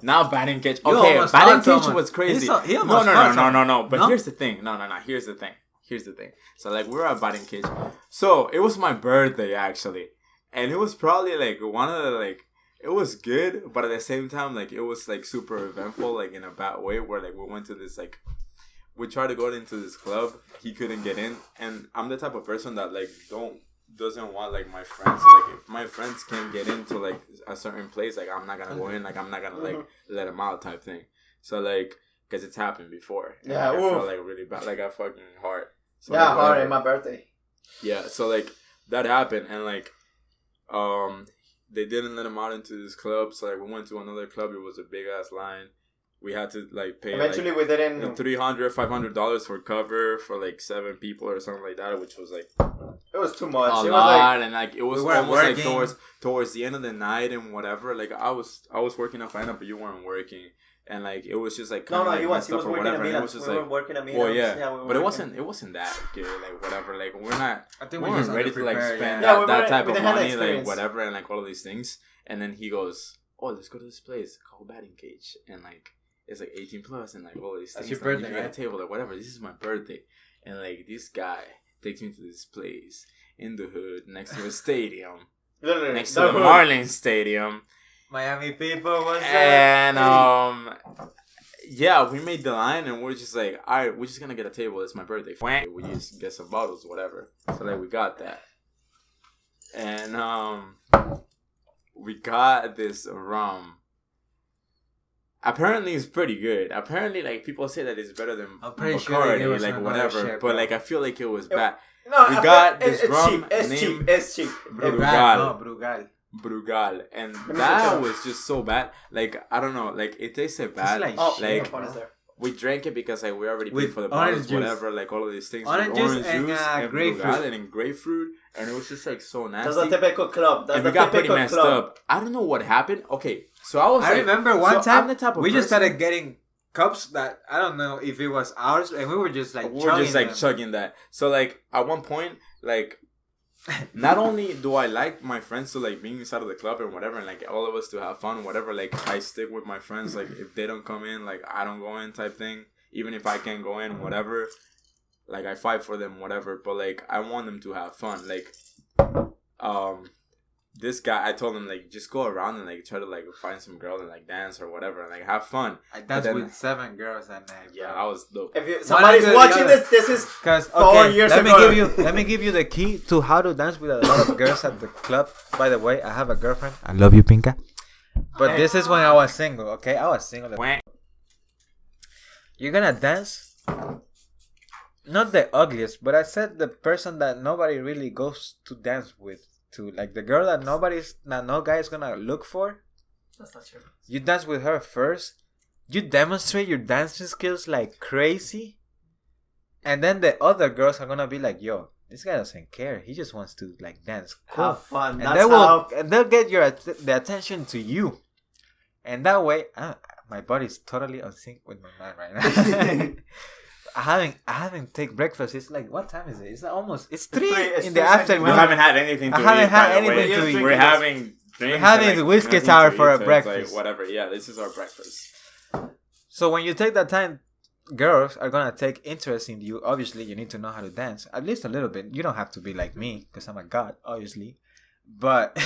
Now batting cage. Okay, batting cage was crazy. No. But no? Here's the thing. No. Here's the thing. So like we were at batting cage. So it was my birthday actually, and it was probably like one of the like. It was good, but at the same time, like, it was, like, super eventful, like, in a bad way, where, like, we went to this, like, we tried to go into this club, he couldn't get in, and I'm the type of person that, like, doesn't want, like, my friends, like, if my friends can't get into, like, a certain place, like, I'm not gonna go in, like, I'm not gonna, like, let them out type thing. So, like, because it's happened before. Yeah, like, I felt, like, really bad, like, I fucking hard. So, yeah, like, hard in my birthday. Yeah, so, like, that happened, and, like, they didn't let him out into this club, so like we went to another club. It was a big ass line. We had to like pay. Eventually, like, we didn't. $300-$500 for cover for like 7 people or something like that, which was like it was too much. A it lot, was like, and like it was almost like towards the end of the night and whatever. Like I was working at Fina, but you weren't working. And like it was just like he was working at and it was just we like were working at well yeah, but it working. wasn't that good, like whatever, like we weren't just ready to like spend yeah. that type of money, like whatever, and like all of these things. And then he goes, oh, let's go to this place called Batting Cage, and like it's like 18 plus and like all these things. That's your like, birthday, you get right? a table, like whatever, this is my birthday. And like this guy takes me to this place in the hood next to a stadium, Literally, next to the Marlins Stadium. Miami people, what's And yeah, we made the line and we're just like, all right, we're just gonna get a table. It's my birthday. We just get some bottles, whatever. So like we got that, and we got this rum. Apparently, it's pretty good. Apparently, like people say that it's better than I'm pretty Bacardi, sure it was like another whatever. shit, but bro. like I feel like it was bad. No, We got this it's rum cheap. It's named cheap. It's cheap. Brugal. No, Brugal. Brugal, and me that check it was just so bad. Like I don't know, like it tasted bad. like Oh, like what is there? we drank it because like we already paid With for the orange bottles, juice. whatever, like all of these things. Orange with juice orange and, juice and grapefruit. Brugal and grapefruit, and it was just like so nasty. That's the typical club. That's And the we got pretty typical messed club. up. I don't know what happened. Okay, so I was. I like, remember one so time I'm the type of we just person- started getting cups that I don't know if it was ours, and we were just like we were just like them. chugging that. So like at one point, like not only do I like my friends to like being inside of the club and whatever, and like all of us to have fun, whatever. Like I stick with my friends. Like if they don't come in, like I don't go in, type thing. Even if I can't go in, whatever. Like I fight for them, whatever. But like I want them to have fun. Like this guy, I told him like just go around and like try to like find some girl and like dance or whatever and like have fun. I danced then- with 7 girls that night. Yeah, that was dope. If somebody's after the watching other. this is Because 4 years let ago. me give you the key to how to dance with a lot of girls at the club. By the way, I have a girlfriend. I love you, Pinka. But this is when I was single. Okay, I was single. You're gonna dance. Not the ugliest, but I said the person that nobody really goes to dance with. To like the girl that no guy is gonna look for. That's not true. You dance with her first. You demonstrate your dancing skills like crazy. And then the other girls are gonna be like, yo, this guy doesn't care. He just wants to like dance. Cool. Have fun. And That's they'll get the attention to you. And that way, my body's totally on sync with my mind right now. I haven't taken breakfast. It's like, what time is it? It's 3 It's in the 3 afternoon. We haven't had anything to I eat. haven't had by the anything way. to eat. We're having drinks. We're having and, the whiskey nothing tower to for eat, a so it's breakfast. Like, whatever. Yeah, this is our breakfast. So when you take that time, girls are gonna take interest in you. Obviously, you need to know how to dance, at least a little bit. You don't have to be like me, because I'm a god, obviously. But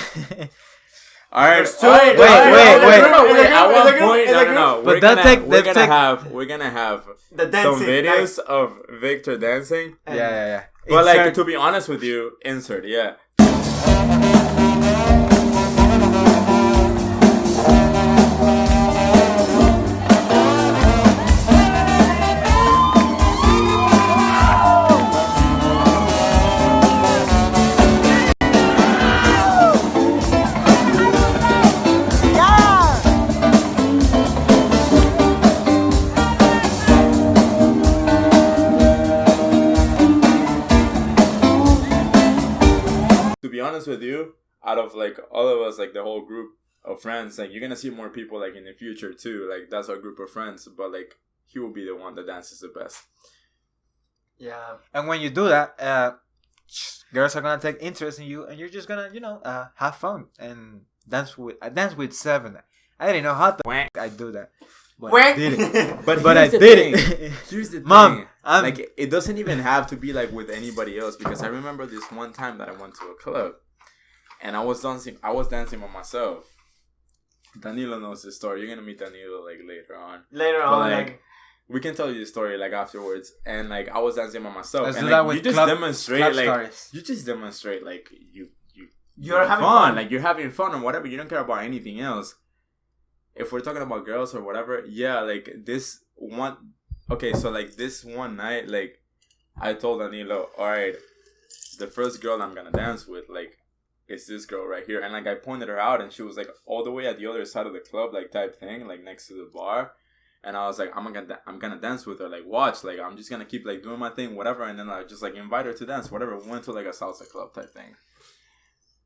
All right. There's all right, two- wait. Wait. At one Is it point, good? no. But they'll take- We're they'll gonna have The some dancing. videos of Vikter dancing. yeah. But like, Insert- to be honest with you, insert, yeah. To be honest with you, out of like all of us, like the whole group of friends, like you're gonna see more people like in the future too. Like that's our group of friends, but like he will be the one that dances the best. Yeah. And when you do that, girls are gonna take interest in you, and you're just gonna, have fun and dance with. I dance with 7. I didn't know how I do that, but I did it. But I here's the did thing. it. Here's the Mom, thing. I'm- Like it doesn't even have to be like with anybody else, because I remember this one time that I went to a club and I was dancing by myself. Danilo knows this story. You're gonna meet Danilo like later on. Later But on, like we can tell you the story like afterwards. And like I was dancing by myself. Let's and do like, that with you just club demonstrate like stories. you just demonstrate like you're having fun. Like you're having fun and whatever. You don't care about anything else. If we're talking about girls or whatever, yeah, like this one. Okay, so like this one night, like I told Danilo, all right, the first girl I'm gonna dance with, like, is this girl right here, and like I pointed her out, and she was like all the way at the other side of the club, like type thing, like next to the bar, and I was like, I'm gonna dance with her, like watch, like I'm just gonna keep like doing my thing, whatever, and then I just like invite her to dance, whatever. We went to like a salsa club type thing.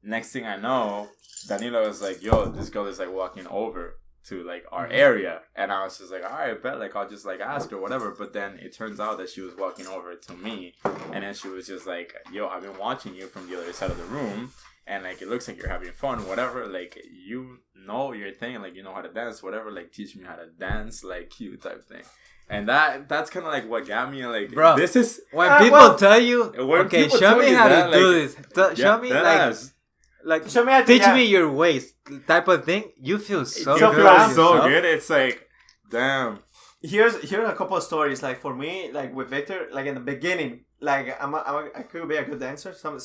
Next thing I know, Danilo was like, yo, this girl is like walking over. to like our area, and I was just like, all right, bet, like I'll just like ask her whatever. But then it turns out that she was walking over to me, and then she was just like, yo, I've been watching you from the other side of the room, and like it looks like you're having fun, whatever, like you know your thing, like you know how to dance, whatever, like teach me how to dance, like you type thing. And that's kind of like what got me like, bro, this is when people tell you, okay, show me how that, to do this, show me like show me how to, teach me your ways type of thing. You feel so you good. feel so good. It's like, damn. Here's a couple of stories. Like for me, like with Vikter, like in the beginning, like I could be a good dancer. Some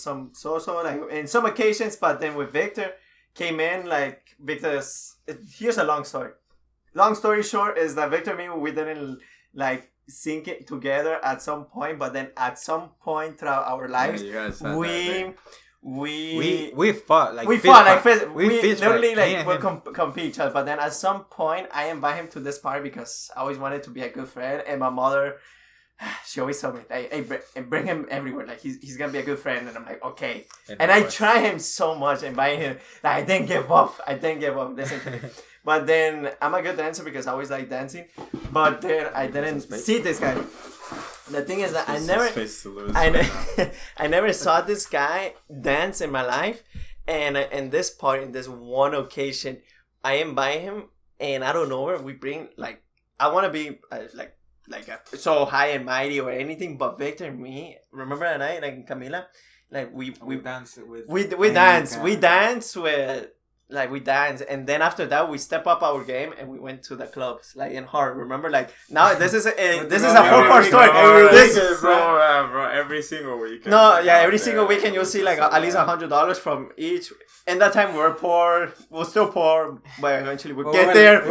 like in some occasions, but then with Vikter, came in like Vikter's. Here's a long story. Long story short is that Vikter and me, we didn't like sync it together at some point, but then at some point throughout our lives, we fought like we literally like we compete each other. But then at some point I invite him to this party because I always wanted to be a good friend, and my mother, she always told me, hey, bring him everywhere, like he's gonna be a good friend. And I'm like, okay. And I try him so much, inviting him, like I didn't give up, listen to me. But then I'm a good dancer because I always like dancing, but then I didn't see this guy. The thing is that I never saw this guy dance in my life, and in this one occasion, I invite him, and I don't know where we bring like I want to be so high and mighty or anything, but Vikter and me, remember that night, like Camila, like we dance with we dance, and then after that we step up our game and we went to the clubs like in Hart. Remember, like now this is a 4-part story. Bro, every single weekend. Every single weekend you'll see like at least $100 from each. In that time we were poor. We're still poor, but eventually we'll get there.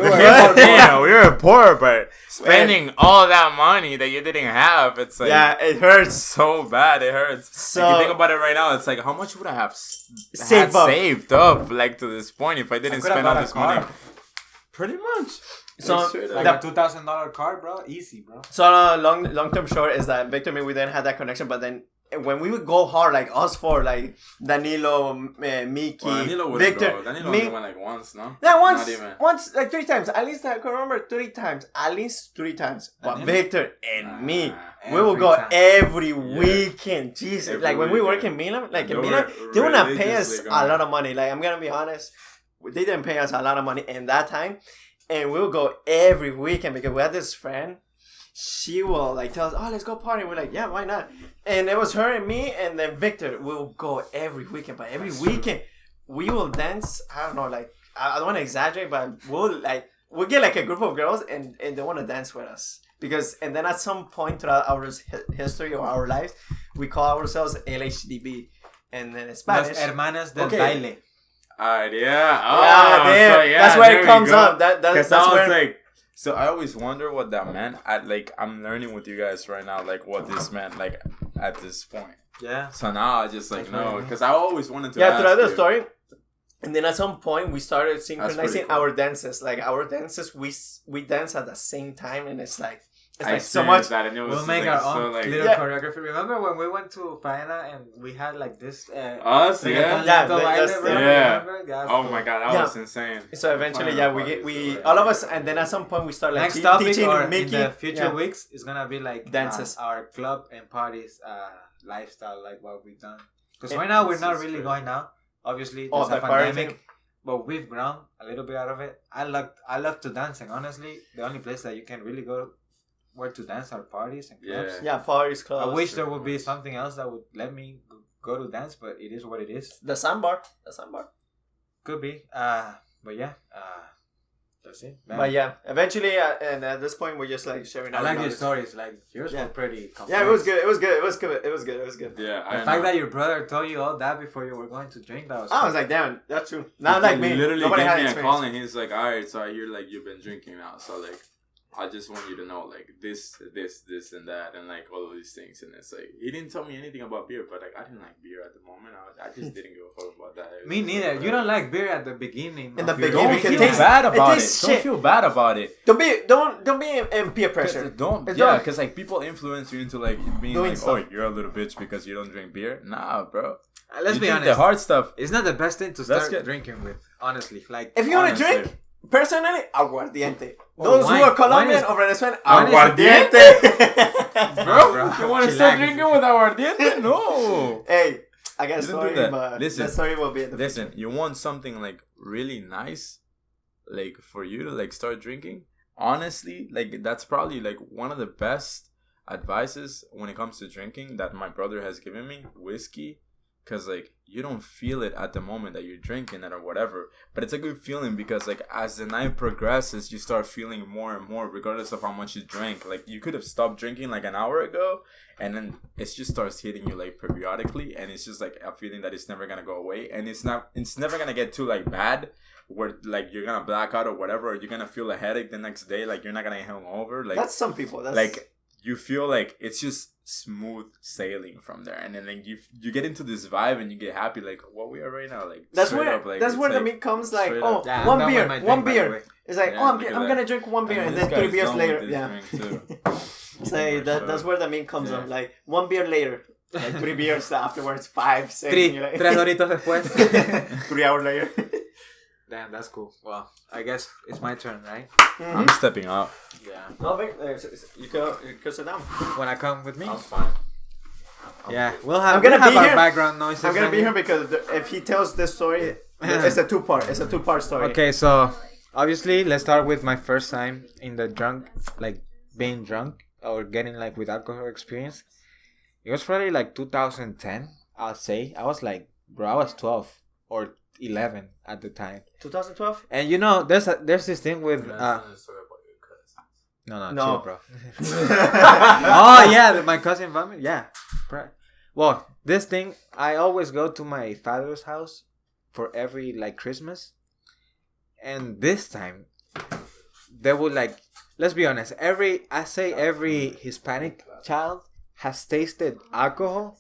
We were poor, but spending all that money that you didn't have, it's like, it hurts so bad. It hurts. So like, you think about it right now, it's like, how much would I have saved up like to this point if I didn't spend all this money? Pretty much. So like a $2,000 car, bro, easy, bro. So long term short is that Vikter and me, we didn't have that connection, but then when we would go hard, like us four, like Danilo, Miki, Vikter, Danilo only went like once, no? Yeah, once, like 3 times. At least I can remember 3 times. At least 3 times. But Vikter and me, we will go every weekend. Jesus, like when we work in Milan, they would not pay us a lot of money. Like I'm gonna be honest, they didn't pay us a lot of money in that time, and we'll go every weekend because we had this friend. She will like tell us, oh, let's go party. We're like, yeah, why not? And it was her and me, and then Vikter will go every weekend. But every weekend we will dance. I don't know, like I don't want to exaggerate, but we'll get like a group of girls and they want to dance with us and then at some point throughout our history or our lives, we call ourselves LHDB, and then in Spanish, Las Hermanas del Baile. That's where it comes up. That's where like. So I always wonder what that meant. I'm learning with you guys right now, like what this meant, like at this point. Yeah. So now I just like know, because I always wanted to. Yeah, throughout the story, and then at some point we started synchronizing our dances. Like our dances, we dance at the same time, and it's like so much. That and it was we'll make like, our own little choreography. Remember when we went to Faena and we had like this? Us, yeah. Oh my god, that was insane. So eventually, we all of us, and then at some point we start like next topic teaching or Mickey. In the future weeks is gonna be like dances, our club and parties lifestyle, like what we've done. Because right now we're not really going out. Obviously, there's a pandemic. But we've grown a little bit out of it. I love to dance, and honestly, the only place that you can really go where to dance are parties and clubs. Yeah, parties, clubs. I wish there would be something else that would let me go to dance, but it is what it is. The sandbar. Could be. But yeah. That's it. Man. But yeah, eventually, and at this point, we're just like sharing. I like your stories. Like yours were pretty complex. Yeah, it was good. Yeah, the fact that your brother told you all that before you were going to drink, that was. I was like, damn, that's true. Not like me. Literally gave me a call and he's like, all right, so I hear like you've been drinking now, so like, I just want you to know like this, and that, and like all of these things. And it's like he didn't tell me anything about beer, but like I didn't like beer at the moment. I just didn't give a fuck about that. Me neither. You don't like beer at the beginning. In the beginning, don't feel bad about it. Don't feel bad about it. Don't be in peer pressure. Because like people influence you into like being doing like, stuff. oh, you're a little bitch because you don't drink beer. Nah, bro. Let's be honest. The hard stuff. It's not the best thing to start drinking with. Honestly, like if you want to drink. Personally, aguardiente. Those who are Colombian or Venezuelan, wine is- aguardiente. Bro, you want to start Chilaquiles. drinking with aguardiente? No. Hey, I got a You don't do story, that. but Listen. the story will be in the Listen, you want something like really nice, like for you to like start drinking. Honestly, like that's probably like one of the best advices when it comes to drinking that my brother has given me. Whiskey, because like you don't feel it at the moment that you're drinking it or whatever, but it's a good feeling because like as the night progresses, you start feeling more and more, regardless of how much you drank. Like you could have stopped drinking like an hour ago, and then it just starts hitting you like periodically, and it's just like a feeling that it's never gonna go away, and it's never gonna get too like bad where like you're gonna black out or whatever, or you're gonna feel a headache the next day, like you're not gonna get hungover. Like That's some people. That's like you feel like it's just smooth sailing from there, and then like you get into this vibe and you get happy, like what we are right now, like that's straight where up, like, that's it's where the like, meat comes. Like, straight oh, up. Yeah, I'm one done with beer, my one drink, by the beer. way. It's like, Yeah, oh, look at I'm that. gonna drink one beer, and this then 3 guy's beers done later, with yeah. this drink, too. Say that's where the meme comes Yeah. from. Like 1 beer later, like 3 beers afterwards, 5, 6, and Tres you're like, horitos después. 3 hours later. Damn, that's cool. Well, I guess it's my turn, right? I'm stepping out. Yeah. No, Vic, you can sit down. When I come with me? I'm fine. Yeah, we'll have, I'm gonna we'll have be our here. background noises. I'm gonna right be here because if he tells this story, it's a two-part story. Okay, so obviously, let's start with my first time in the drunk, like being drunk or getting like with alcohol experience. It was probably like 2010, I'll say. I was like, bro, I was 12 or 11 at the time. 2012? And you know, there's this thing with no, No. chill, bro. Oh yeah, my cousin vomit. Yeah, well, this thing, I always go to my father's house for every like Christmas, and this time they would like, let's be honest, every Hispanic child has tasted alcohol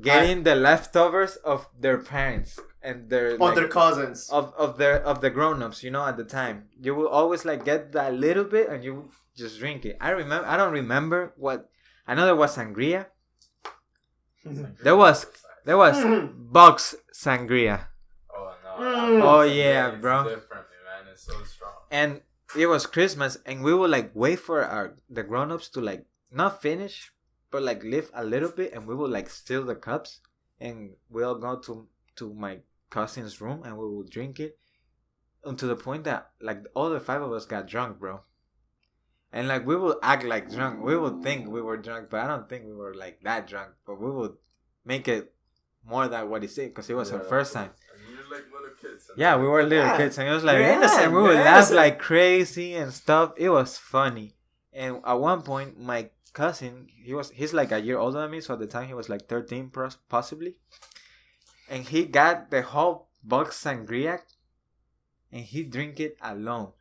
getting the leftovers of their parents and their Or their cousins. of the grown-ups, you know, at the time. You will always like get that little bit and you just drink it. I don't remember what. I know there was sangria. There was box sangria. Oh Mm. Oh yeah, bro. Differently, man. It's so strong. And it was Christmas and we would like wait for the grown-ups to like not finish but like leave a little bit, and we would like steal the cups and we'll go to my cousin's room and we will drink it, and to the point that like all the 5 of us got drunk, bro. And like we will act like drunk. We would think we were drunk, but I don't think we were like that drunk. But we would make it more than what he said because it was our first time. And you're like little kids. Yeah, we were little kids, and it was like, You're yeah, innocent, and we would you're laugh innocent. like crazy and stuff. It was funny. And at one point, my cousin, he's like a year older than me, so at the time he was like 13 possibly, and he got the whole box sangria, and he drink it alone.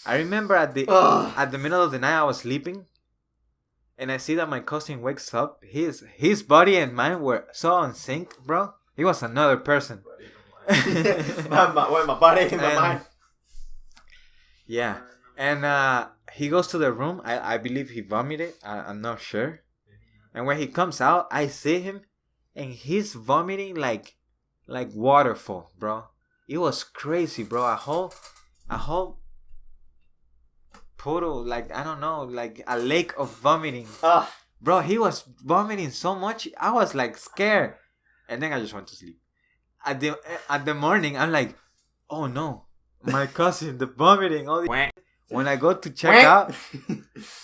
I remember at the middle of the night I was sleeping, and I see that my cousin wakes up. His body and mine were so in sync, bro. He was another person. my body in my And- mind. Yeah, and he goes to the room. I believe he vomited. I'm not sure. And when he comes out, I see him, and he's vomiting like waterfall, bro. It was crazy, bro. A whole puddle, like I don't know, like a lake of vomiting. Bro, he was vomiting so much. I was like scared, and then I just went to sleep. At the morning, I'm like, oh no, my cousin, the vomiting, all the. When I go to check out,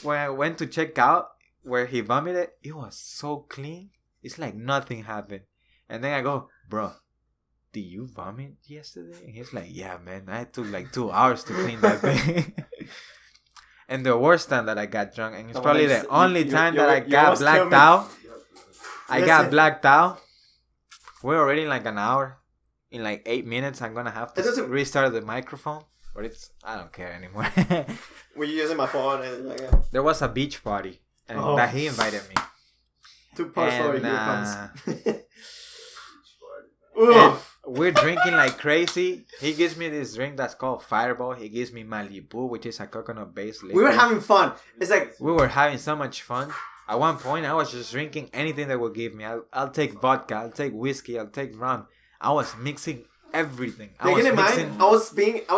when I went to check out where he vomited, it was so clean. It's like nothing happened. And then I go, bro, did you vomit yesterday? And he's like, yeah, man, I took like 2 hours to clean that thing. And the worst time that I got drunk, and it's probably the only time that I got blacked out. I got blacked out. We're already in like an hour. In like 8 minutes, I'm gonna have to restart the microphone. But I don't care anymore. Were you using my phone? And like, There was a beach party, and that he invited me. 2-part story. Here comes. And we're drinking like crazy. He gives me this drink that's called Fireball. He gives me Malibu, which is a coconut-based liquor. We were having fun. It's like We were having so much fun. At one point, I was just drinking anything they would give me. I'll take vodka. I'll take whiskey. I'll take rum. I was mixing everything. They get in mind, I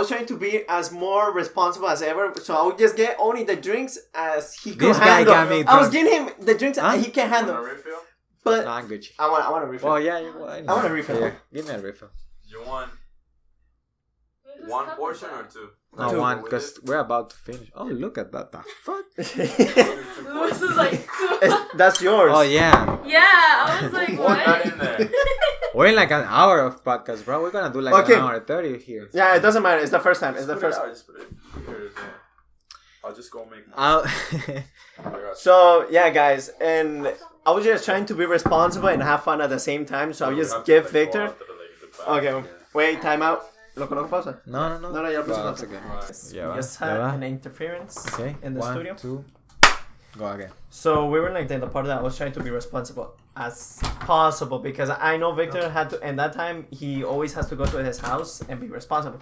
was trying to be as more responsible as ever, so I would just get only the drinks as he could handle. Guy got me I was getting him the drinks he can handle. But no, I'm Gucci. I want a refill. Oh yeah, I want a refill. Yeah, give me a refill. You want one portion or two? No, Two. one, because we're about to finish. Oh, look at that. The fuck? Lewis is like, That's yours. Oh yeah. yeah. I was like, One not what? in there. We're in like an hour of podcast, bro. We're gonna do like Okay. an hour 30 here. Yeah, it doesn't matter. It's the first time. It's the Just put it first. out, just put it here as well. I'll just go make. I'll So yeah, guys, and I was just trying to be responsible and have fun at the same time. So I'll just give Victor. Okay, wait, time out. Loco, pausa. No. No, ya Well, puse that's okay. We just had an interference Okay. in the 1, studio. 2. Go again. So we were like in the part that I was trying to be responsible as possible because I know Victor had to, and that time he always has to go to his house and be responsible.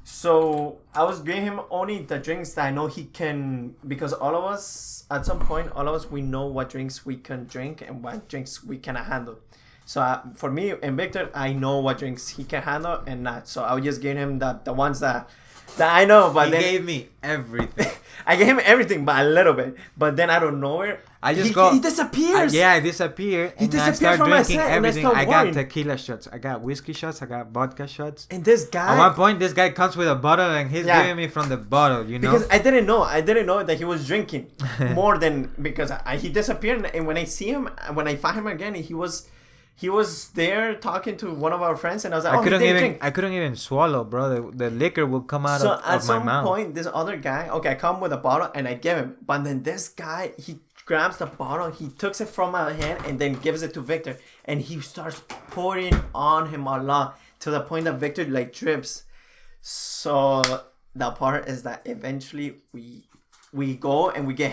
So I was giving him only the drinks that I know he can, because all of us at some point, we know what drinks we can drink and what drinks we cannot handle. So for me and Victor, I know what drinks he can handle and not. So I was just giving him the ones that I know, but He then gave me everything. I gave him everything, but a little bit. But then out of nowhere, I just he disappears. I disappear. He And I disappeared start from my drinking set, and I everything. start I got worrying. tequila shots. I got whiskey shots. I got vodka shots. And this guy, At one point, this guy comes with a bottle and he's Yeah. giving me from the bottle, you know? because I didn't know that he was drinking more than, because he disappeared. And when I see him, when I find him again, he was there talking to one of our friends, and I was like, I couldn't even swallow, bro. The liquor will come out So of at my some mouth. point, this other guy, okay, I come with a bottle and I give him, but then this guy, he grabs the bottle, he takes it from my hand and then gives it to Victor, and he starts pouring on him a lot to the point that Victor like drips. So the part is that eventually we go and we get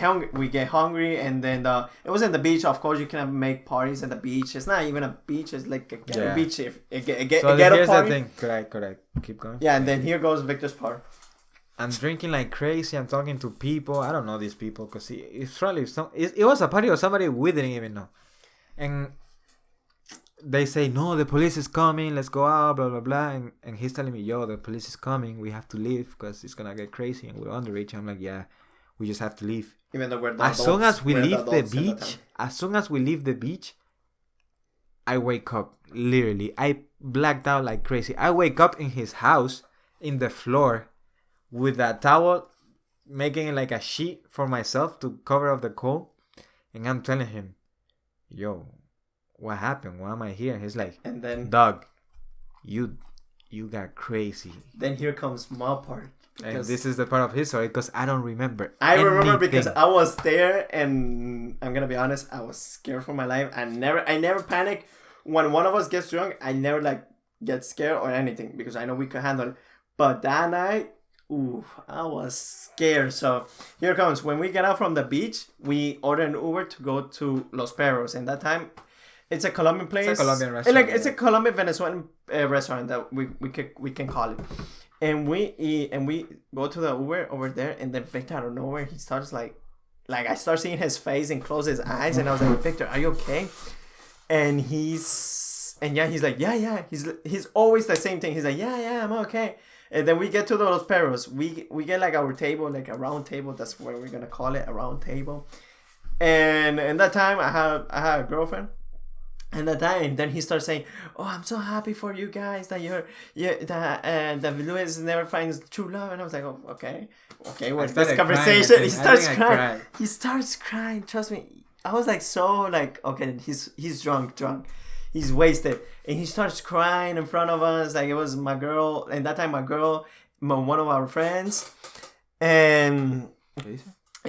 hungry, and then it was in the beach. Of course, you cannot make parties at the beach. It's not even a beach. It's like a ghetto beach. If a So ghetto here's party. the thing. Could I keep going? Yeah, and then here goes Victor's part. I'm drinking like crazy. I'm talking to people. I don't know these people because it's probably it was a party of somebody we didn't even know. And they say, no, the police is coming. Let's go out, blah, blah, blah. And he's telling me, yo, the police is coming. We have to leave because it's going to get crazy and we're underage. I'm like, yeah, we just have to leave. Even though we're the As adults, soon as we we're leave the adults in beach, I wake up. Literally, I blacked out like crazy. I wake up in his house, in the floor, with a towel, making like a sheet for myself to cover up the cold. And I'm telling him, yo, what happened? Why am I here? He's like, And then Doug, you got crazy. here comes my part. And this is the part of his story because I don't remember. I remember anything. because I was there, and I'm gonna be honest, I was scared for my life. I never panic when one of us gets drunk. I never like get scared or anything because I know we could handle it. But that night, ooh, I was scared. So here comes. When we get out from the beach, we order an Uber to go to Los Perros. And that time, it's a Colombian place. It's a Colombian restaurant. It's a Colombian Venezuelan restaurant that we can call it. And we eat, and we go to the Uber over there, and then Victor out of nowhere, he starts like I start seeing his face and close his eyes, and I was like, Victor, are you okay? And he's like, yeah. He's always the same thing. He's like, yeah, I'm okay. And then we get to Los Perros. We get like our table, like a round table. That's what we're gonna call it, a round table. And in that time, I had a girlfriend. And then he starts saying, "Oh, I'm so happy for you guys that that Luis never finds true love." And I was like, "Oh, okay, what's this conversation?" He starts crying. He starts crying. Trust me, I was like so like, okay, he's drunk. He's wasted, and he starts crying in front of us. Like it was my girl, and that time one of our friends, and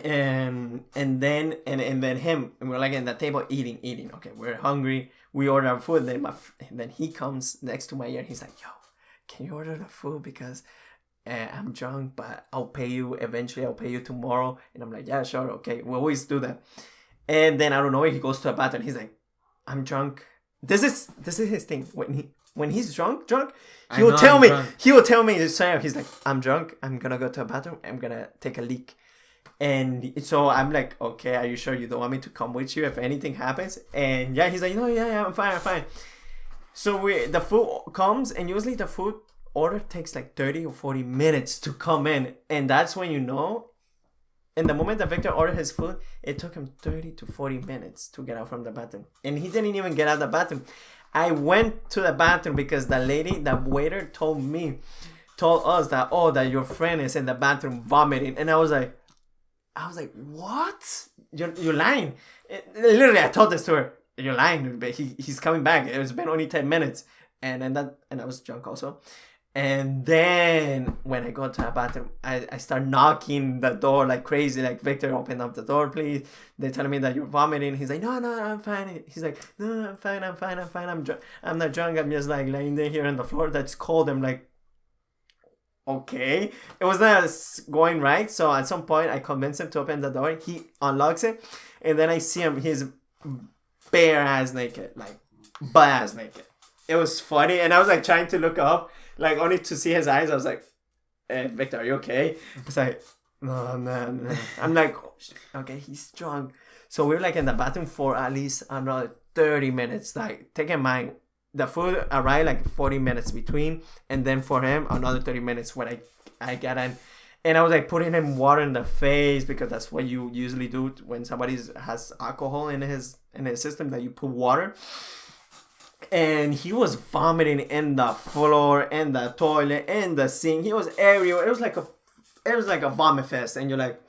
then him, and we're like in the table eating. Okay, we're hungry. We order our food. And then he comes next to my ear. He's like, "Yo, can you order the food because I'm drunk, but I'll pay you eventually. I'll pay you tomorrow." And I'm like, "Yeah, sure, okay." We always do that. And then I don't know. He goes to a bathroom. He's like, "I'm drunk." This is his thing. When he's drunk, he will tell me. He will tell me. He's like, "I'm drunk. I'm gonna go to a bathroom. I'm gonna take a leak." And so I'm like, okay, are you sure you don't want me to come with you if anything happens? And yeah, he's like, no, yeah, I'm fine. So the food comes, and usually the food order takes like 30 or 40 minutes to come in, and that's when you know. And the moment that Vikter ordered his food, it took him 30 to 40 minutes to get out from the bathroom, and he didn't even get out of the bathroom. I went to the bathroom because the waiter told us that that your friend is in the bathroom vomiting, and I was like, what? You're lying. Literally, I told this to her. You're lying, but he's coming back. It's been only 10 minutes, and I was drunk also. And then when I go to the bathroom, I start knocking the door like crazy. Like, Vikter, open up the door, please. They're telling me that you're vomiting. He's like, no, I'm fine. He's like, no, I'm fine. I'm not drunk. I'm just like laying there here on the floor. That's cold. I'm like, okay. It was not going right. So at some point, I convince him to open the door. He unlocks it, and then I see him. He's bare ass naked, like butt ass naked. It was funny, and I was like trying to look up, like only to see his eyes. I was like, "Hey, Vikter, are you okay?" He's like, "No, man." I'm like, "Okay, he's drunk." So we were like in the bathroom for at least another 30 minutes. Like, take in mind, the food arrived like 40 minutes between, and then for him another 30 minutes when I got in. And I was like putting him water in the face, because that's what you usually do when somebody has alcohol in his system, that you put water. And he was vomiting in the floor, in the toilet, in the sink. He was everywhere. It was like a vomit fest. And you're like,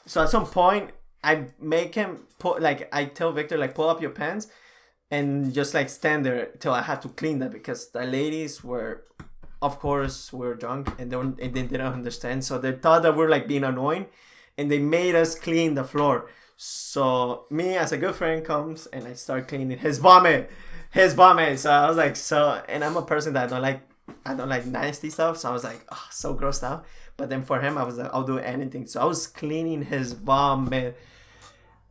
so at some point I make him I tell Vikter, like, pull up your pants and just like stand there till I had to clean that, because the ladies were, of course, we were drunk, and they didn't understand. So they thought that we were like being annoying, and they made us clean the floor. So me, as a good friend, comes and I start cleaning his vomit. So I was like, and I'm a person that I don't like nasty stuff. So I was like, oh, so grossed out. But then for him, I was like, I'll do anything. So I was cleaning his vomit,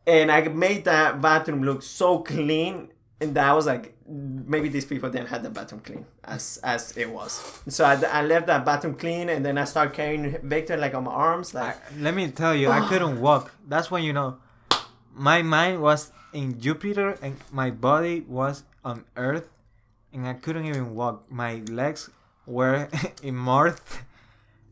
and I made that bathroom look so clean. And that was like, maybe these people didn't have the bathroom clean as it was. So I left that bathroom clean, and then I started carrying Vikter like on my arms. Like, let me tell you, I couldn't walk. That's when you know, my mind was in Jupiter and my body was on Earth, and I couldn't even walk. My legs were in Mars.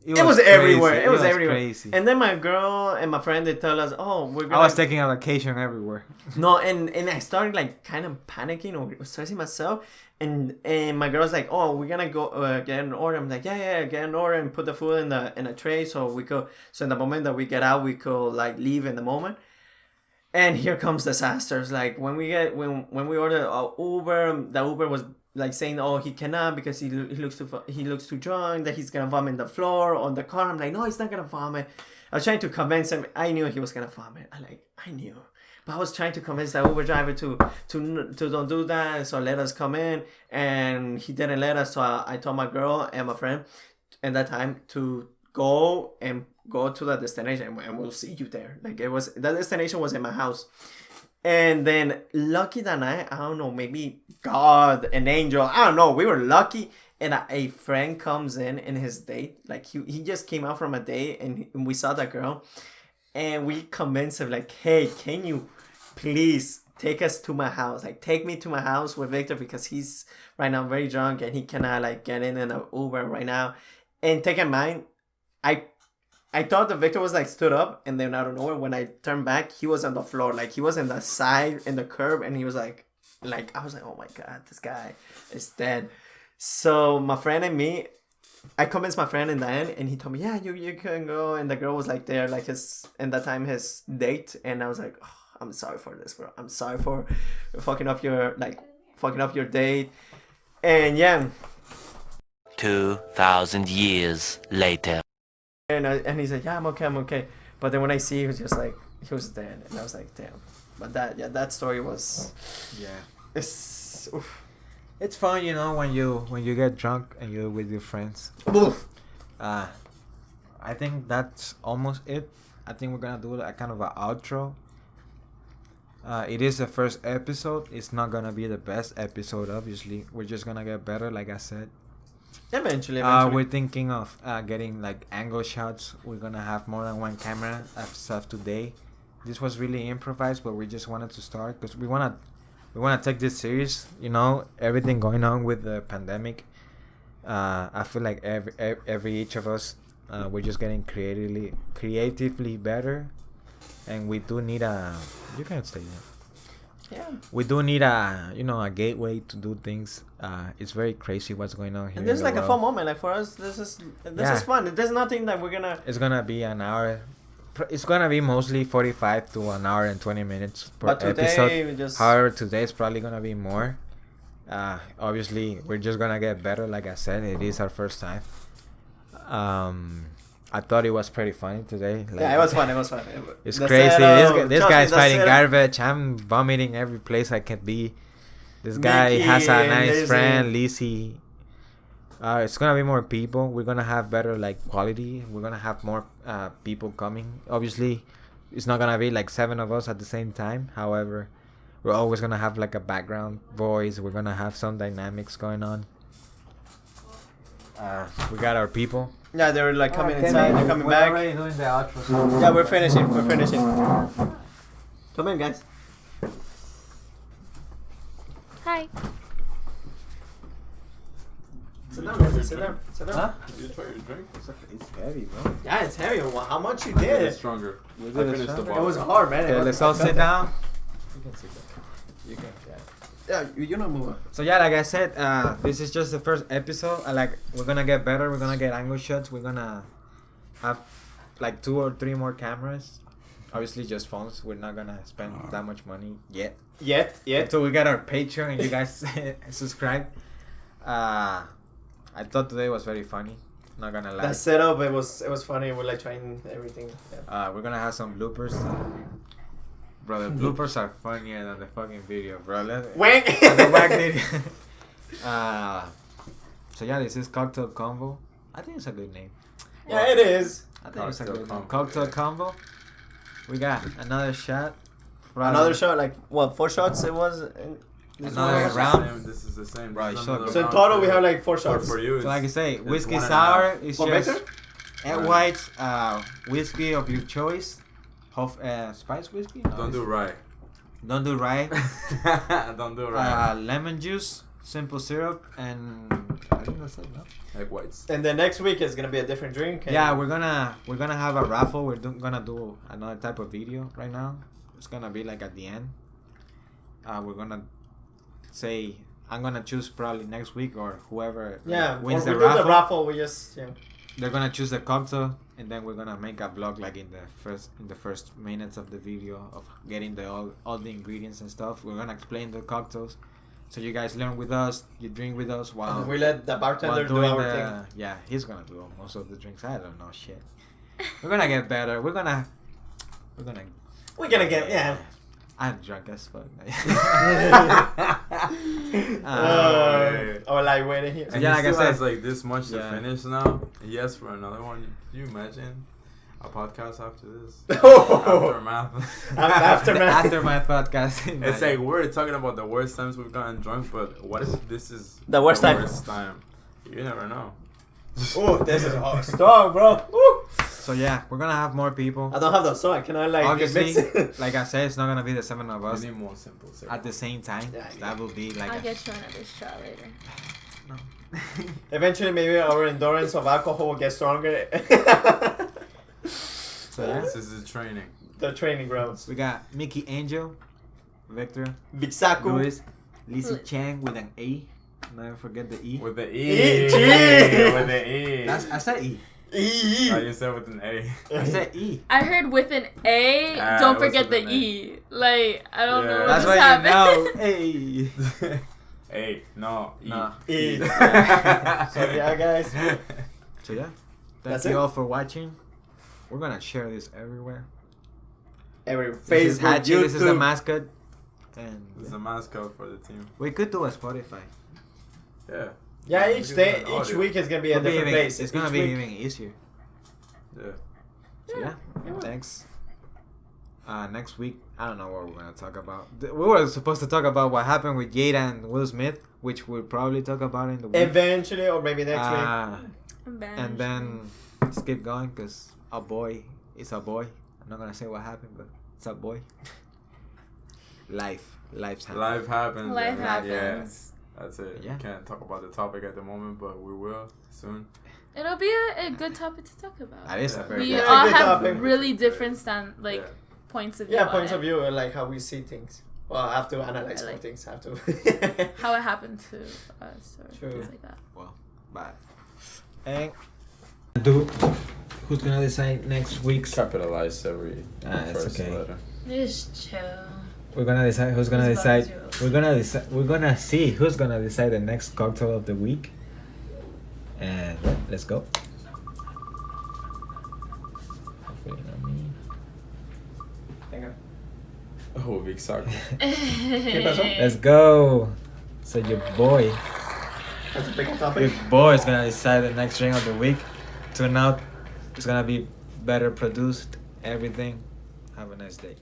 It was everywhere. It was everywhere. Crazy. And then my girl and my friend, they tell us, "Oh, we're gonna." I was taking a vacation everywhere. No, and I started like kind of panicking or stressing myself, and my girl's like, "Oh, we're gonna go get an order." I'm like, "Yeah, get an order and put the food in a tray, so we could. So in the moment that we get out, we could like leave in the moment." And here comes disasters. Like when we ordered Uber, the Uber was like saying, "Oh, he cannot because he looks too drunk, that he's gonna vomit the floor on the car." I'm like, "No, he's not gonna vomit." I was trying to convince him. I knew he was gonna vomit. I knew, but I was trying to convince the Uber driver to don't do that. So let us come in, and he didn't let us. So I told my girl and my friend at that time to go to the destination, and we'll see you there. Like, the destination was in my house. And then lucky that night, I don't know, maybe God, an angel, I don't know, we were lucky. And a friend comes in his date. Like, he just came out from a date, and we saw that girl. And we convinced him, like, hey, can you please take us to my house? Like, take me to my house with Vikter, because he's right now very drunk and he cannot, like, get in an Uber right now. And take in mind, I thought that Vikter was like stood up, and then out of nowhere, when I turned back, he was on the floor. Like, he was in the side, in the curb, and he was like I was like, oh my God, this guy is dead. So my friend and me, I convinced my friend in the end, and he told me, yeah, you can go. And the girl was like there, like his date. And I was like, oh, I'm sorry for this, bro. I'm sorry for fucking up your date. And yeah. 2,000 years later. And he said, yeah, I'm okay. But then when I see, he was just like, he was dead. And I was like, damn. But that story was... Yeah. It's fun, you know, when you get drunk and you're with your friends. I think that's almost it. I think we're going to do a kind of an outro. It is the first episode. It's not going to be the best episode, obviously. We're just going to get better, like I said. Eventually. We're thinking of getting like angle shots. We're gonna have more than one camera as of today. This was really improvised, but we just wanted to start because we wanna we want to take this serious. You know, everything going on with the pandemic. I feel like every each of us, we're just getting creatively better, and we do need a. You can stay there. Yeah. We do need a a gateway to do things. It's very crazy what's going on here. And this is in the like a world. fun moment. Like for us, this is fun. There's nothing that we're gonna. It's gonna be an hour. It's gonna be mostly 45 to an hour and 20 minutes per But today, episode. we just. However, today is probably gonna be more. Obviously, we're just gonna get better. Like I said, it is our first time. I thought it was pretty funny today. Like, Yeah, it was fun. It's The crazy. setup, This trust guy's me, the fighting setup. garbage. I'm vomiting every place I can be. This guy Mickey has a and nice Lizzy. friend, Lizzy. It's gonna be more people. We're gonna have better quality. We're gonna have more people coming. Obviously, it's not gonna be 7 of us at the same time. However, we're always gonna have a background voice. We're gonna have some dynamics going on. We got our people. Yeah, they're coming inside. They're coming back. We're already doing the outro. So Yeah, we're finishing. Come in, guys. Hi. Sit down, guys. Sit down. Huh? Did you try your drink? It's heavy, bro. Yeah, it's heavy. How much you I did it did? stronger. You I did it finished the stronger? It bottle. was hard, man. Okay, let's all sit down. You can sit down. You can. Yeah, you don't move on. So yeah, like I said, this is just the first episode. We're gonna get better. We're gonna get angle shots. We're gonna have 2 or 3 more cameras. Obviously, just phones. We're not gonna spend that much money yet. Yet. So we got our Patreon, and you guys subscribe. I thought today was very funny. Not gonna lie. That setup, it was funny. We're trying everything. Yeah. We're gonna have some bloopers. Bro, the bloopers are funnier than the fucking video, bro. Wink. The whack video. So yeah, this is Kocktail Convo. I think it's a good name. Yeah, it is. I think it's a Kocktail good name. Convo, Cocktail yeah. Convo. We got another shot. Another shot, 4 shots it was. Another This round. This is the same. Bro, This is so another good. So in round total, we for- have 4 shots. For you, So like I say, it's whiskey 1.5. sour is For just Vikter? egg whites, whiskey of your choice. Spice whiskey? No, Don't do right. Don't do rye. Don't do right. Lemon juice, simple syrup, and I think that's it. No? Egg whites. And then next week is gonna be a different drink. And Yeah, we're gonna have a raffle. We're gonna do another type of video right now. It's gonna be at the end. We're gonna say I'm gonna choose probably next week or whoever Yeah, wins or we the do raffle. the raffle. We just They're gonna choose the cocktail, and then we're gonna make a vlog in the first minutes of the video of getting all the ingredients and stuff. We're gonna explain the cocktails, so you guys learn with us, you drink with us while we let the while bartender do doing our the thing. yeah. He's gonna do most of the drinks. I don't know shit. We're gonna get better. We're gonna. We're gonna get I'm drunk as fuck. or lightweight here. And Yeah, he like I still has said- this much to Yeah. finish now. He asked for another one. Can you imagine a podcast after this? Oh. Aftermath. Aftermath. Aftermath podcast. It's like we're talking about the worst times we've gotten drunk, but what if this is The worst time. Worst time? You never know. Oh, this is strong, bro. Woo. So yeah, we're gonna have more people. I don't have the song. Can I Obviously, mix it? like I said, it's not gonna be the 7 of us We need more simple. at the same time. Yeah, That will be I'll get you another shot later. Eventually, maybe our endurance of alcohol will get stronger. So yeah, This is the training. The training grounds. we got Mickey Angel, Vikter, Vitsaku. Luis, Lizzy Chang with an A. Never forget the E. With the E. E. With the E. I said E. Oh, you said with an A. I said E. I heard with an A. Ah, Don't it was forget the with an A. E. I don't know Yeah. what That's just why happened. you know. Hey. A. No. E. Nah. E. So yeah, guys. So yeah, thank That's you it. all for watching. We're gonna share this everywhere. Every This is Facebook, Hachi. YouTube. This is the mascot, and This is a mascot for the team. we could do a Spotify. Yeah. Yeah, We each can day, do an each audio. week is gonna be a Could be different even- place. It's gonna Each be week. even easier. Yeah. So yeah, thanks. Next week, I don't know what we're gonna talk about. We were supposed to talk about what happened with Jada and Will Smith, which we'll probably talk about in the week. Eventually, or maybe next week. And then let's keep going because a boy is a boy. I'm not gonna say what happened, but it's a boy. Life Life happens. Life happens. Life and, happens. Yeah, that's it. Yeah. Can't talk about the topic at the moment, but we will soon. It'll be a good topic to talk about. That is a very We good. all good have topic. really different Yeah. points of view. Yeah, on points it. of view, like how we see things. Well, I have to analyze I more like- things. I have to. How it happened to us or True. things like that. Bye. And dude, who's gonna decide next week's? Capitalize every It's first okay. letter. Just chill. We're gonna decide who's gonna Who's decide. about We're gonna see who's gonna decide the next cocktail of the week. And yeah, let's go. Hopefully not me. Hang on. Oh, big soccer. Let's go. So your boy, That's a big your topic. boy is gonna decide the next drink of the week. Tune out. It's gonna be better produced. Everything. Have a nice day.